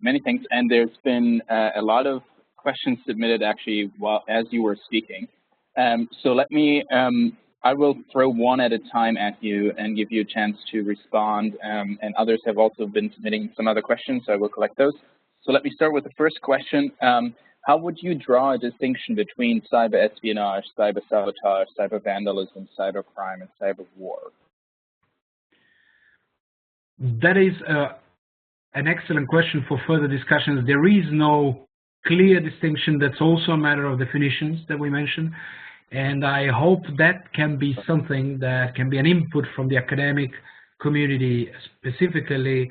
Many thanks, and there's been a lot of questions submitted actually as you were speaking. So let me, I will throw one at a time at you and give you a chance to respond, and others have also been submitting some other questions, so I will collect those. So let me start with the first question. How would you draw a distinction between cyber espionage, cyber sabotage, cyber vandalism, cyber crime, and cyber war? That is an excellent question for further discussions. There is no clear distinction. That's also a matter of definitions that we mentioned. And I hope that can be something that can be an input from the academic community, specifically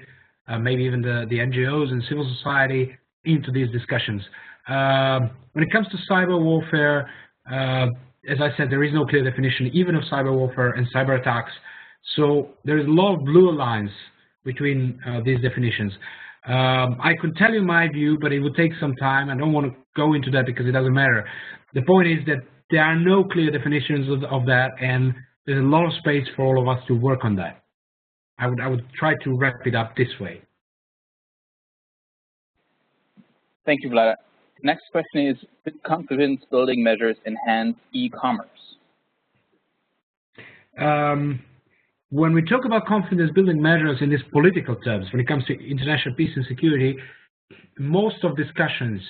maybe even the NGOs and civil society into these discussions. When it comes to cyber warfare, as I said, there is no clear definition even of cyber warfare and cyber attacks. So there is a lot of blue lines between these definitions. I could tell you my view, but it would take some time. I don't want to go into that because it doesn't matter. The point is that there are no clear definitions of that, and there's a lot of space for all of us to work on that. I would try to wrap it up this way. Thank you, Vlada. Next question is, did confidence building measures enhance e-commerce? When we talk about confidence building measures in these political terms, when it comes to international peace and security, most of discussions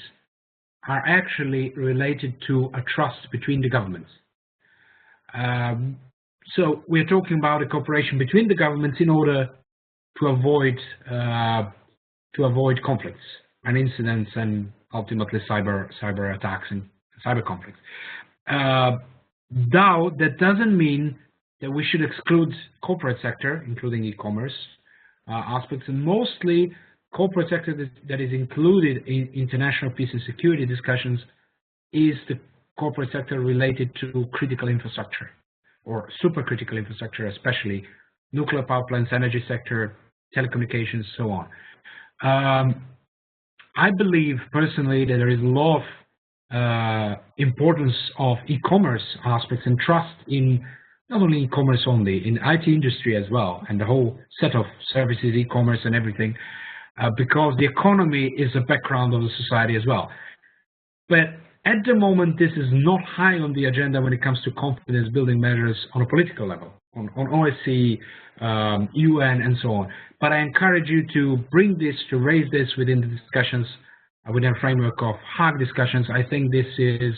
are actually related to a trust between the governments. So we're talking about a cooperation between the governments in order to avoid conflicts and incidents and ultimately cyber attacks and cyber conflicts. Though that doesn't mean that we should exclude corporate sector, including e-commerce aspects, and mostly corporate sector that is included in international peace and security discussions is the corporate sector related to critical infrastructure or supercritical infrastructure, especially nuclear power plants, energy sector, telecommunications, so on. I believe personally that there is a lot of importance of e-commerce aspects and trust in not only e-commerce only, in IT industry as well, and the whole set of services, e-commerce and everything, because the economy is a background of the society as well. But at the moment, this is not high on the agenda when it comes to confidence building measures on a political level, on OSCE, UN, and so on. But I encourage you to bring this, to raise this within the discussions, within a framework of Hague discussions. I think this is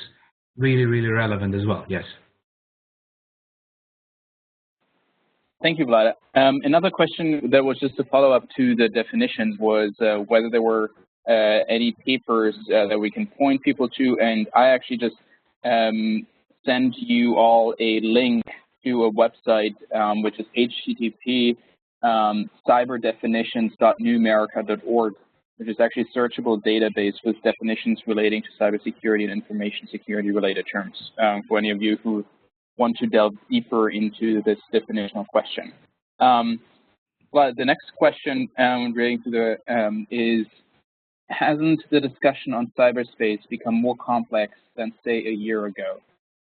really, really relevant as well. Yes. Thank you, Vlada. Another question that was just a follow-up to the definitions was whether there were any papers that we can point people to, and I actually just send you all a link to a website which is http://cyberdefinitions.newamerica.org. which is actually a searchable database with definitions relating to cybersecurity and information security related terms, for any of you who want to delve deeper into this definitional question. Well, the next question relating to the is, hasn't the discussion on cyberspace become more complex than, say, a year ago?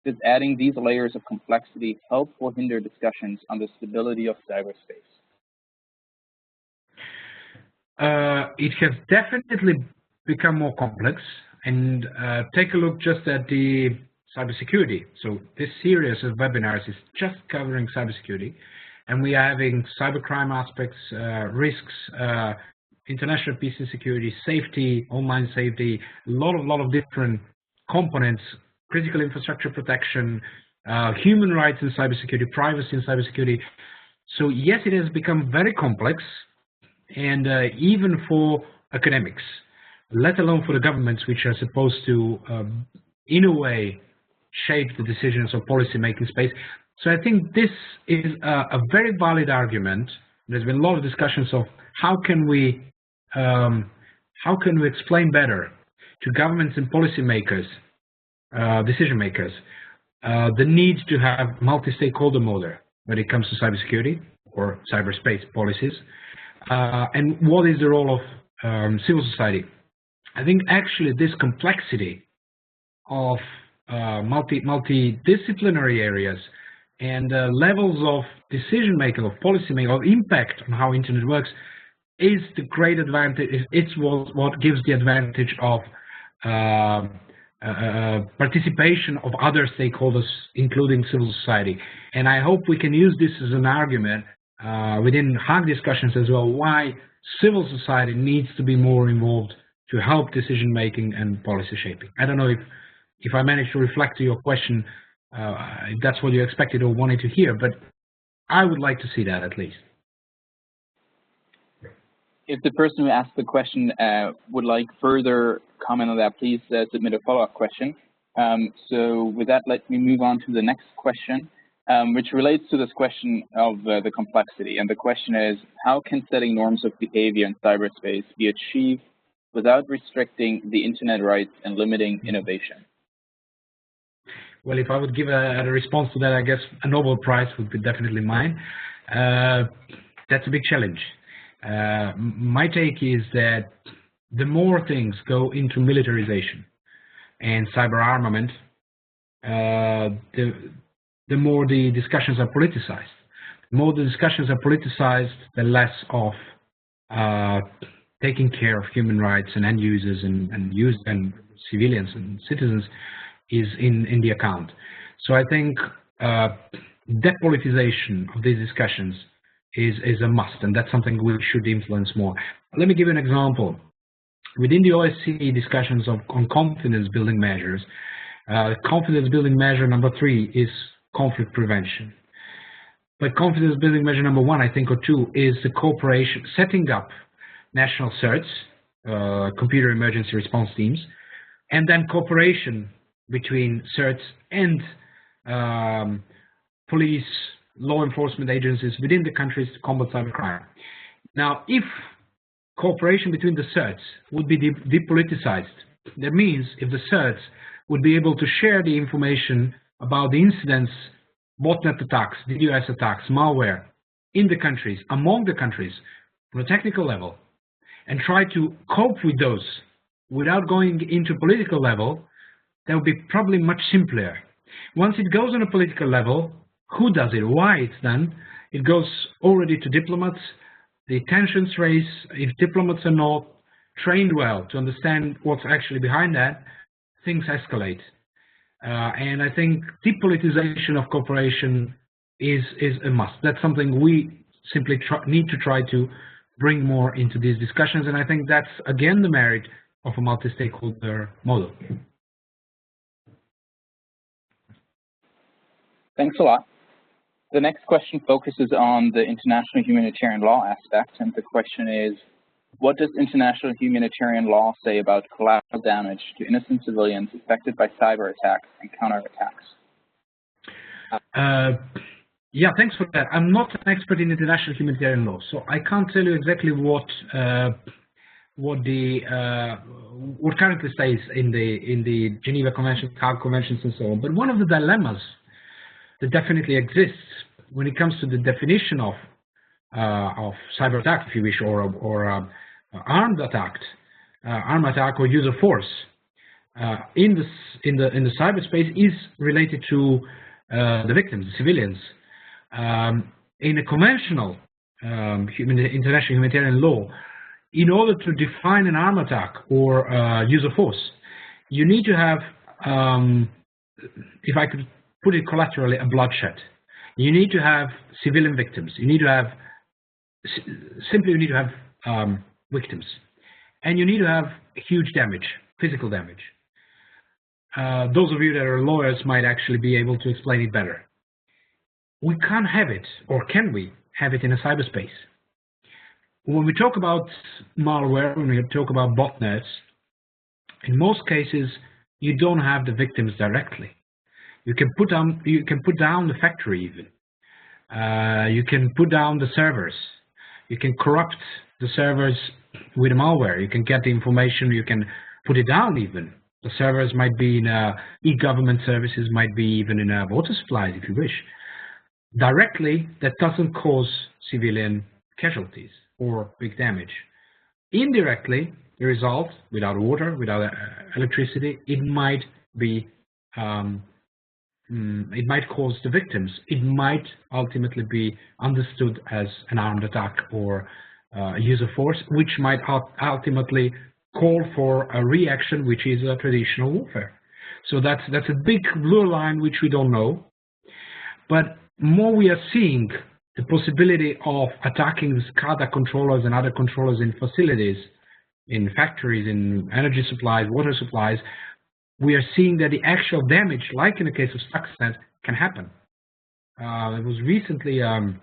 Does adding these layers of complexity help or hinder discussions on the stability of cyberspace? It has definitely become more complex, and take a look just at the cybersecurity. So this series of webinars is just covering cybersecurity, and we are having cybercrime aspects, risks, international peace and security, safety, online safety, a lot of different components, critical infrastructure protection, human rights in cybersecurity, privacy in cybersecurity. So yes, it has become very complex, and even for academics, let alone for the governments, which are supposed to, in a way, shape the decisions of policy-making space. So I think this is a very valid argument. There's been a lot of discussions of how can we explain better to governments and policymakers, decision makers, the need to have multi-stakeholder model when it comes to cybersecurity or cyberspace policies, and what is the role of civil society. I think actually this complexity of multidisciplinary areas and levels of decision making, of policy making, of impact on how internet works is the great advantage. It's what gives the advantage of participation of other stakeholders, including civil society. And I hope we can use this as an argument within hard discussions as well, why civil society needs to be more involved to help decision making and policy shaping. I don't know if I managed to reflect to your question, if that's what you expected or wanted to hear, but I would like to see that at least. If the person who asked the question would like further comment on that, please submit a follow-up question. So with that, let me move on to the next question, which relates to this question of the complexity. And the question is, how can setting norms of behavior in cyberspace be achieved without restricting the internet rights and limiting innovation? Well, if I would give a response to that, I guess a Nobel Prize would be definitely mine. That's a big challenge. My take is that the more things go into militarization and cyber armament, the more the discussions are politicized. The more the discussions are politicized, the less of taking care of human rights and end users and civilians and citizens is in the account. So I think depoliticization of these discussions is a must, and that's something we should influence more. Let me give you an example. Within the OSCE discussions on confidence building measures, confidence building measure number 3 is conflict prevention. But confidence building measure number 1, I think, or 2 is the cooperation, setting up national CERTs, computer emergency response teams, and then cooperation between CERTs and police, law enforcement agencies within the countries to combat cybercrime. Now, if cooperation between the CERTs would be depoliticized, that means if the CERTs would be able to share the information about the incidents, botnet attacks, DDoS attacks, malware in the countries, among the countries, on a technical level, and try to cope with those without going into political level, that would be probably much simpler. Once it goes on a political level, who does it, why it's done, it goes already to diplomats, the tensions raise. If diplomats are not trained well to understand what's actually behind that, things escalate. And I think depolitization of cooperation is a must. That's something we simply need to try to bring more into these discussions, and I think that's again the merit of a multi-stakeholder model. Thanks a lot. The next question focuses on the international humanitarian law aspect, and the question is, what does international humanitarian law say about collateral damage to innocent civilians affected by cyber attacks and counterattacks? Yeah, thanks for that. I'm not an expert in international humanitarian law, so I can't tell you exactly what what currently stays in the Geneva Convention, Hague Conventions, and so on. But one of the dilemmas that definitely exists when it comes to the definition of cyber attack, if you wish, or armed attack or use of force in the cyberspace is related to the victims, the civilians. In a conventional international humanitarian law, in order to define an armed attack or use of force, you need to have, if I could put it collaterally, a bloodshed. You need to have civilian victims. You need to have, simply you need to have victims. And you need to have huge damage, physical damage. Those of you that are lawyers might actually be able to explain it better. We can't have it, or can we have it in a cyberspace? When we talk about malware, when we talk about botnets, in most cases, you don't have the victims directly. You can put down the factory even. You can put down the servers. You can corrupt the servers with malware. You can get the information. You can put it down even. The servers might be in e-government services, might be even in water supplies if you wish. Directly, that doesn't cause civilian casualties or big damage. Indirectly, the result, without water, without electricity, it might be, it might cause the victims. It might ultimately be understood as an armed attack or use of force, which might ultimately call for a reaction, which is a traditional warfare. So that's a big blue line which we don't know. But more we are seeing the possibility of attacking the SCADA controllers and other controllers in facilities, in factories, in energy supplies, water supplies, we are seeing that the actual damage, like in the case of Stuxnet, can happen. There was recently a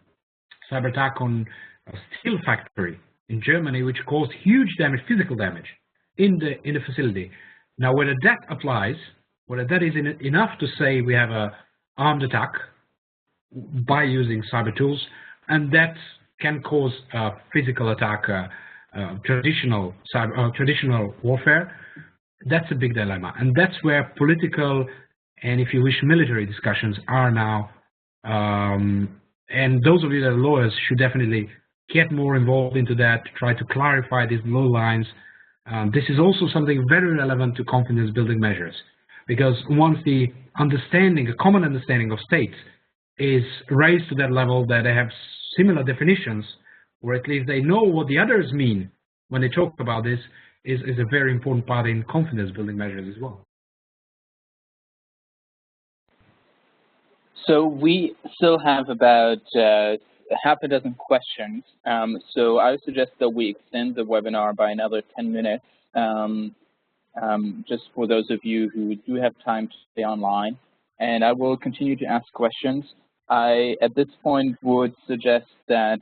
cyber attack on a steel factory in Germany, which caused huge damage, physical damage, in the facility. Now, whether that applies, whether that is enough to say we have an armed attack by using cyber tools, and that can cause a physical attack, traditional warfare, that's a big dilemma. And that's where political and, if you wish, military discussions are now. And those of you that are lawyers should definitely get more involved into that, try to clarify these blue lines. This is also something very relevant to confidence building measures, because once the understanding, a common understanding of states is raised to that level that they have similar definitions, or at least they know what the others mean when they talk about this, is a very important part in confidence building measures as well. So we still have about half a dozen questions. So I would suggest that we extend the webinar by another 10 minutes, just for those of you who do have time to stay online. And I will continue to ask questions. I, at this point, would suggest that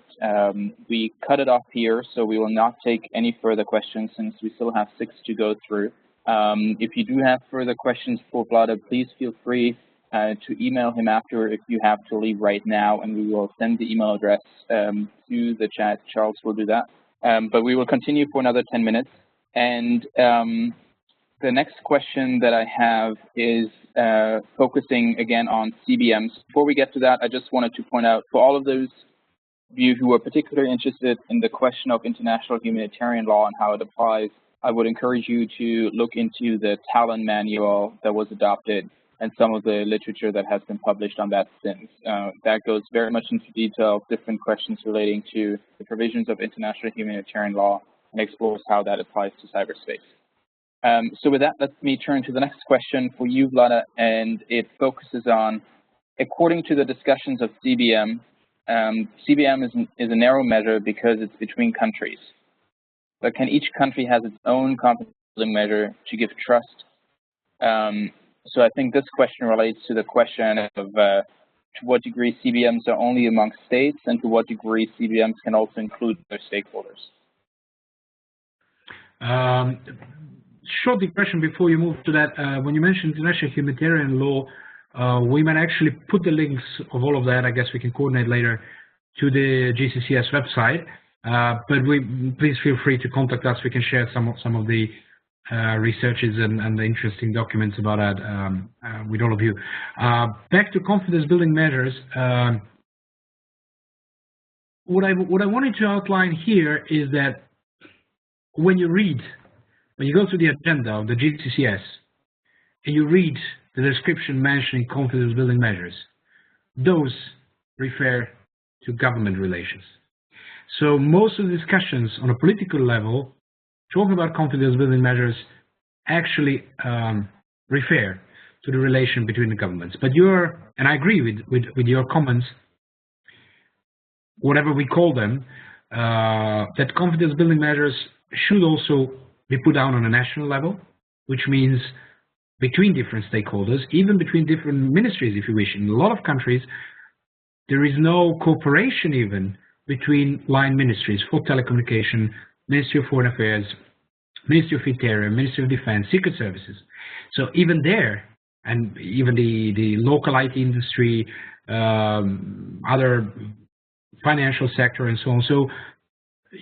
we cut it off here, so we will not take any further questions since we still have 6 to go through. If you do have further questions for Vlada, please feel free to email him after if you have to leave right now, and we will send the email address to the chat. Charles will do that. But we will continue for another 10 minutes. And the next question that I have is focusing again on CBMs. Before we get to that, I just wanted to point out, for all of those of you who are particularly interested in the question of international humanitarian law and how it applies, I would encourage you to look into the Talon manual that was adopted and some of the literature that has been published on that since. That goes very much into detail, different questions relating to the provisions of international humanitarian law, and explores how that applies to cyberspace. So with that, let me turn to the next question for you, Vlada, and it focuses on, according to the discussions of CBM, CBM is a narrow measure because it's between countries. But can each country has its own confidence building measure to give trust? So I think this question relates to the question of to what degree CBMs are only among states, and to what degree CBMs can also include their stakeholders. Short question before you move to that. When you mentioned international humanitarian law, we might actually put the links of all of that, I guess we can coordinate later, to the GCCS website. But please feel free to contact us. We can share some of the researches and the interesting documents about that with all of you. Back to confidence building measures. What I wanted to outline here is that when you go to the agenda of the GCCS and you read the description mentioning confidence building measures, those refer to government relations. So most of the discussions on a political level talking about confidence building measures actually refer to the relation between the governments. But and I agree with your comments, whatever we call them, that confidence building measures should also be put down on a national level, which means between different stakeholders, even between different ministries, if you wish. In a lot of countries, there is no cooperation even between line ministries for telecommunication, Ministry of Foreign Affairs, Ministry of Interior, Ministry of Defense, Secret Services. So even there, and even the local IT industry, other financial sector and so on. So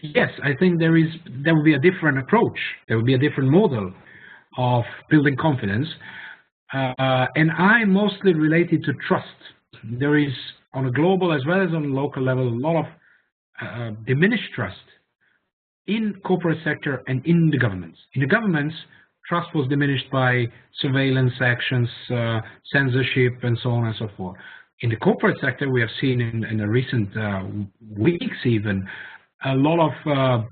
yes, I think there will be a different approach. There will be a different model of building confidence. And I mostly related to trust. There is, on a global as well as on a local level, a lot of diminished trust in corporate sector and in the governments. In the governments, trust was diminished by surveillance actions, censorship, and so on and so forth. In the corporate sector, we have seen in the recent weeks even a lot of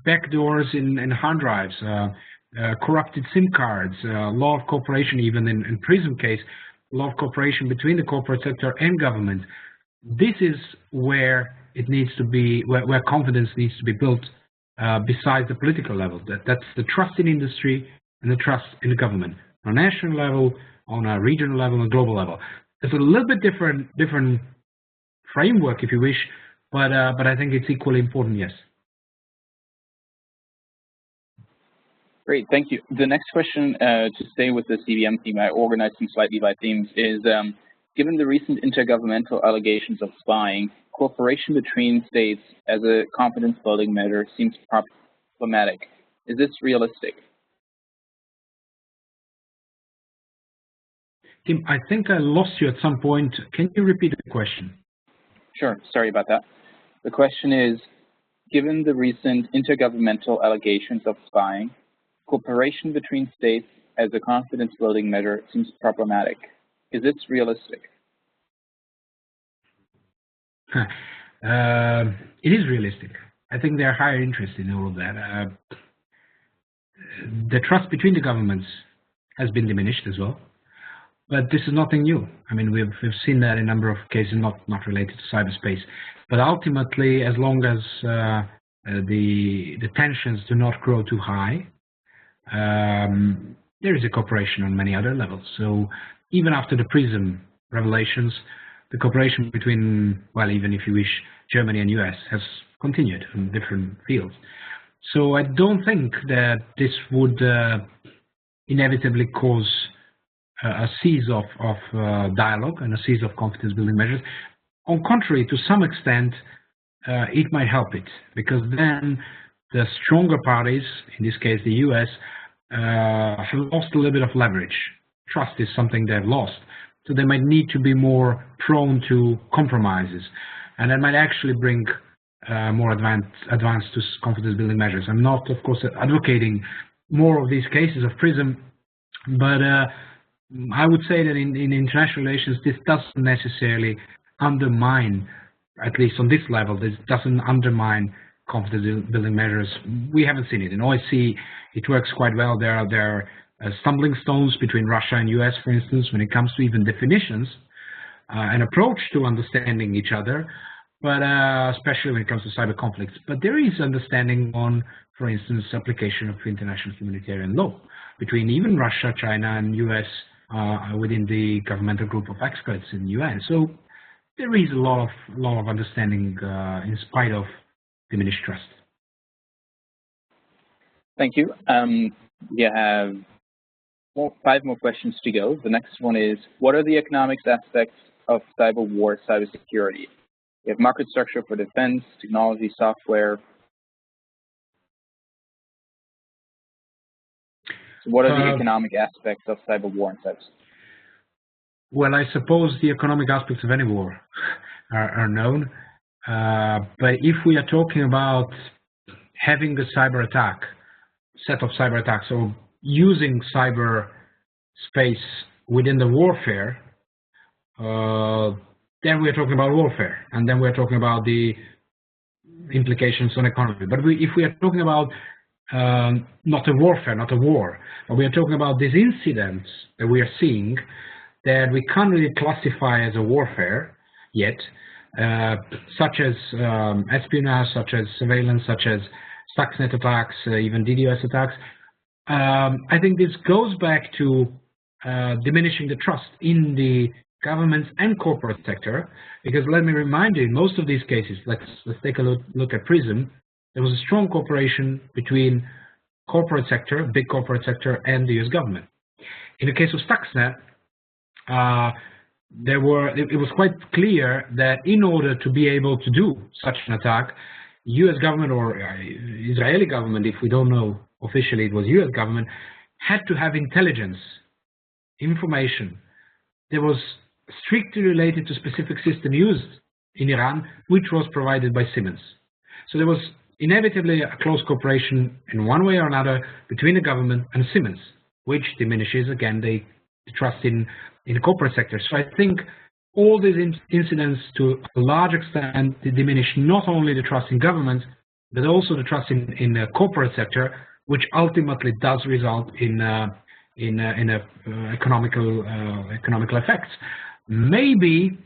backdoors in hard drives, corrupted SIM cards, a lot of cooperation even in PRISM case, a lot of cooperation between the corporate sector and government. This is where it needs to be, where confidence needs to be built besides the political level. That's the trust in industry and the trust in the government on a national level, on a regional level, and a global level. It's a little bit different framework, if you wish, but I think it's equally important, yes. Great, thank you. The next question, to stay with the CBM theme, I organized them slightly by themes, is given the recent intergovernmental allegations of spying, cooperation between states as a confidence building measure seems problematic. Is this realistic? Tim, I think I lost you at some point. Can you repeat the question? Sure, sorry about that. The question is, given the recent intergovernmental allegations of spying, cooperation between states as a confidence building measure seems problematic. Is this realistic? It is realistic. I think there are higher interest in all of that. The trust between the governments has been diminished as well. But this is nothing new. I mean, we've seen that in a number of cases, not related to cyberspace. But ultimately, as long as the tensions do not grow too high, there is a cooperation on many other levels. So even after the PRISM revelations, the cooperation between, well, even if you wish, Germany and US has continued in different fields. So I don't think that this would inevitably cause a cease of dialogue and a cease of confidence building measures. On contrary, to some extent, it might help it, because then the stronger parties, in this case the US, have lost a little bit of leverage. Trust is something they've lost. So they might need to be more prone to compromises. And that might actually bring more advanced to confidence building measures. I'm not, of course, advocating more of these cases of PRISM, but I would say that in international relations, this doesn't necessarily undermine, at least on this level, this doesn't undermine confidence building measures. We haven't seen it. In OSCE, it works quite well. There are stumbling stones between Russia and US, for instance, when it comes to even definitions, an approach to understanding each other, but especially when it comes to cyber conflicts. But there is understanding on, for instance, application of international humanitarian law between even Russia, China, and US within the governmental group of experts in the UN. So there is a lot of understanding in spite of diminished trust. Thank you. We have 5 more questions to go. The next one is, what are the economics aspects of cyber war, cybersecurity? We have market structure for defense, technology, software. So what are the economic aspects of cyber war and such? Well, I suppose the economic aspects of any war are known. But if we are talking about having a cyber attack, set of cyber attacks, or using cyber space within the warfare, then we're talking about warfare, and then we're talking about the implications on economy. But if we are talking about not a warfare, not a war, but we are talking about these incidents that we are seeing that we can't really classify as a warfare yet, such as espionage, such as surveillance, such as Stuxnet attacks, even DDoS attacks. I think this goes back to diminishing the trust in the government and corporate sector, because let me remind you, in most of these cases, let's take a look at PRISM. There was a strong cooperation between corporate sector, big corporate sector, and the US government. In the case of Stuxnet, it was quite clear that in order to be able to do such an attack, US government or Israeli government, if we don't know officially it was US government, had to have intelligence, information that was strictly related to specific system used in Iran, which was provided by Siemens. So there was inevitably a close cooperation in one way or another between the government and Siemens, which diminishes again the trust in the corporate sector. So I think all these incidents to a large extent diminish not only the trust in government, but also the trust in the corporate sector, which ultimately does result in economical effects. Maybe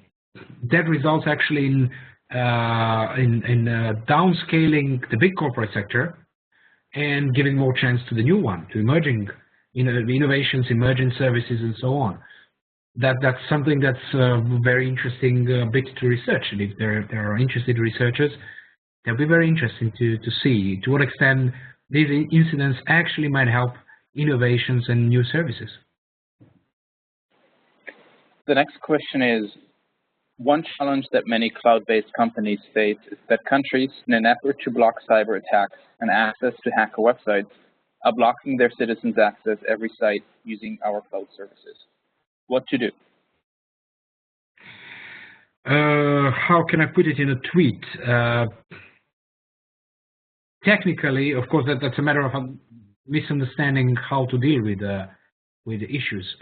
that results actually in downscaling the big corporate sector and giving more chance to the new one, to emerging innovations, emerging services, and so on. That's something that's a very interesting bit to research. And if there are interested researchers, that'll be very interesting to see to what extent these incidents actually might help innovations and new services. The next question is, one challenge that many cloud-based companies face is that countries, in an effort to block cyber attacks and access to hacker websites, are blocking their citizens' access every site using our cloud services. What to do? How can I put it in a tweet? Technically, of course, that's a matter of misunderstanding how to deal with the issues.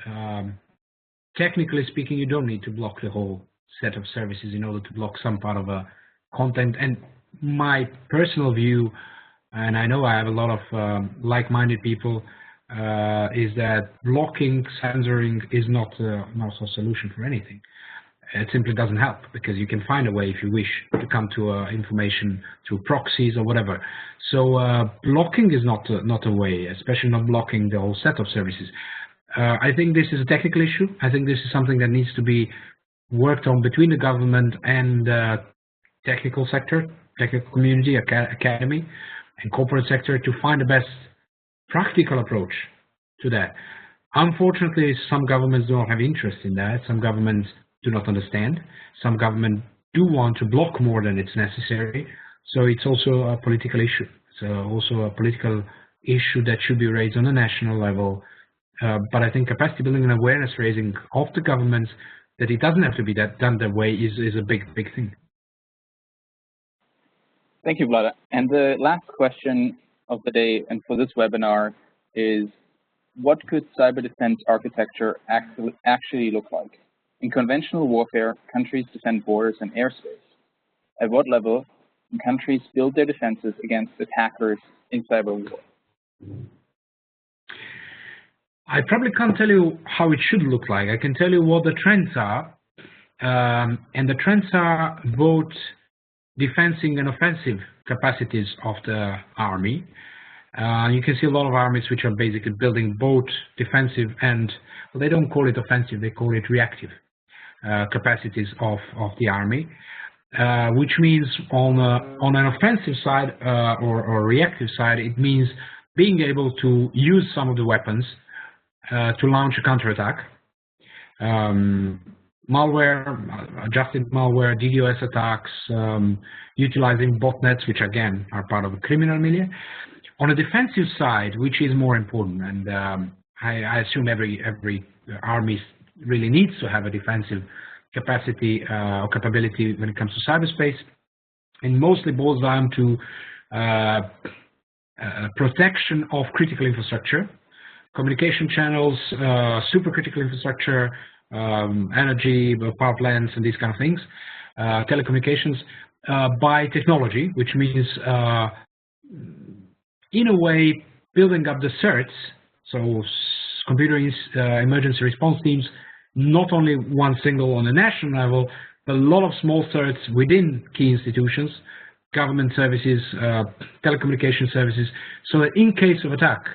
Technically speaking, you don't need to block the whole set of services in order to block some part of a content. And my personal view, and I know I have a lot of like-minded people, is that blocking, censoring is not a solution for anything. It simply doesn't help, because you can find a way, if you wish, to come to information through proxies or whatever. So blocking is not a way, especially not blocking the whole set of services. I think this is a technical issue. I think this is something that needs to be worked on between the government and technical sector, technical community, academy, and corporate sector to find the best practical approach to that. Unfortunately, some governments don't have interest in that. Some governments do not understand. Some governments do want to block more than it's necessary. So it's also a political issue. It's also a political issue that should be raised on a national level. But I think capacity building and awareness raising of the governments that it doesn't have to be done that way is a big thing. Thank you, Vlada. And the last question of the day and for this webinar is, what could cyber defense architecture actually look like? In conventional warfare, countries defend borders and airspace. At what level can countries build their defenses against attackers in cyber war? I probably can't tell you how it should look like. I can tell you what the trends are. And the trends are both defensive and offensive capacities of the army. You can see a lot of armies which are basically building both defensive and, well, they don't call it offensive, they call it reactive capacities of the army, which means on an offensive side or reactive side, it means being able to use some of the weapons to launch a counterattack. Malware, adjusted malware, DDoS attacks, utilizing botnets, which again are part of the criminal milieu. On the defensive side, which is more important, and I assume every army really needs to have a defensive capacity or capability when it comes to cyberspace, and mostly boils down to protection of critical infrastructure, communication channels, supercritical infrastructure, energy, power plants, and these kind of things, telecommunications, by technology, which means, in a way, building up the CERTs, so computer emergency response teams, not only one single on a national level, but a lot of small CERTs within key institutions, government services, telecommunication services, so that in case of attack,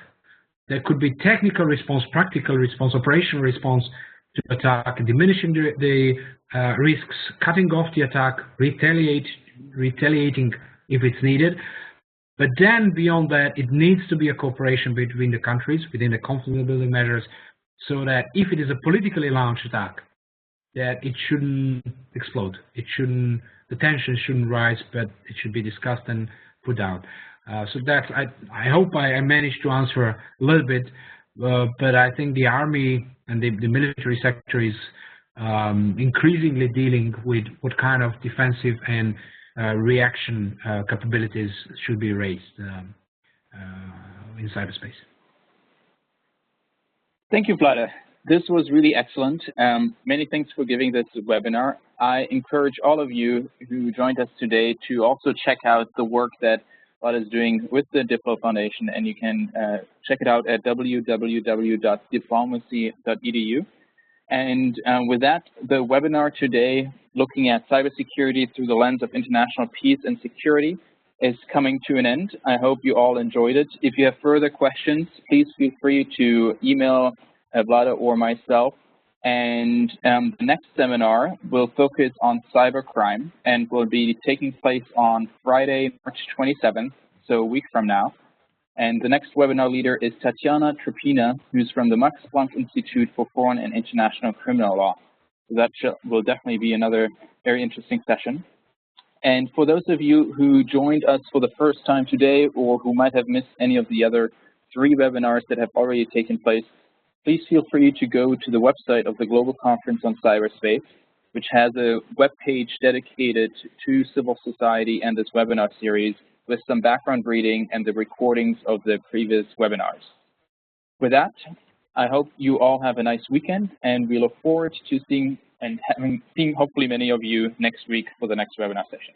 there could be technical response, practical response, operational response to attack, diminishing the risks, cutting off the attack, retaliating if it's needed. But then beyond that, it needs to be a cooperation between the countries within the conflict building measures, so that if it is a politically launched attack, that it shouldn't explode. It shouldn't, the tension shouldn't rise, but it should be discussed and put down. So that's, I hope I managed to answer a little bit, but I think the army and the military sector is increasingly dealing with what kind of defensive and reaction capabilities should be raised in cyberspace. Thank you, Vlada. This was really excellent. Many thanks for giving this webinar. I encourage all of you who joined us today to also check out the work that Vlada is doing with the DiploFoundation, and you can check it out at www.diplomacy.edu. And with that, the webinar today, looking at cybersecurity through the lens of international peace and security, is coming to an end. I hope you all enjoyed it. If you have further questions, please feel free to email Vlada or myself. And the next seminar will focus on cybercrime and will be taking place on Friday, March 27th, so a week from now. And the next webinar leader is Tatiana Trepina, who's from the Max Planck Institute for Foreign and International Criminal Law. So that will definitely be another very interesting session. And for those of you who joined us for the first time today, or who might have missed any of the other 3 webinars that have already taken place, please feel free to go to the website of the Global Conference on Cyberspace, which has a web page dedicated to civil society and this webinar series, with some background reading and the recordings of the previous webinars. With that, I hope you all have a nice weekend, and we look forward to seeing hopefully many of you next week for the next webinar session.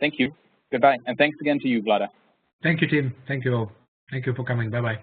Thank you. Goodbye. And thanks again to you, Vlada. Thank you, Tim. Thank you all. Thank you for coming. Bye-bye.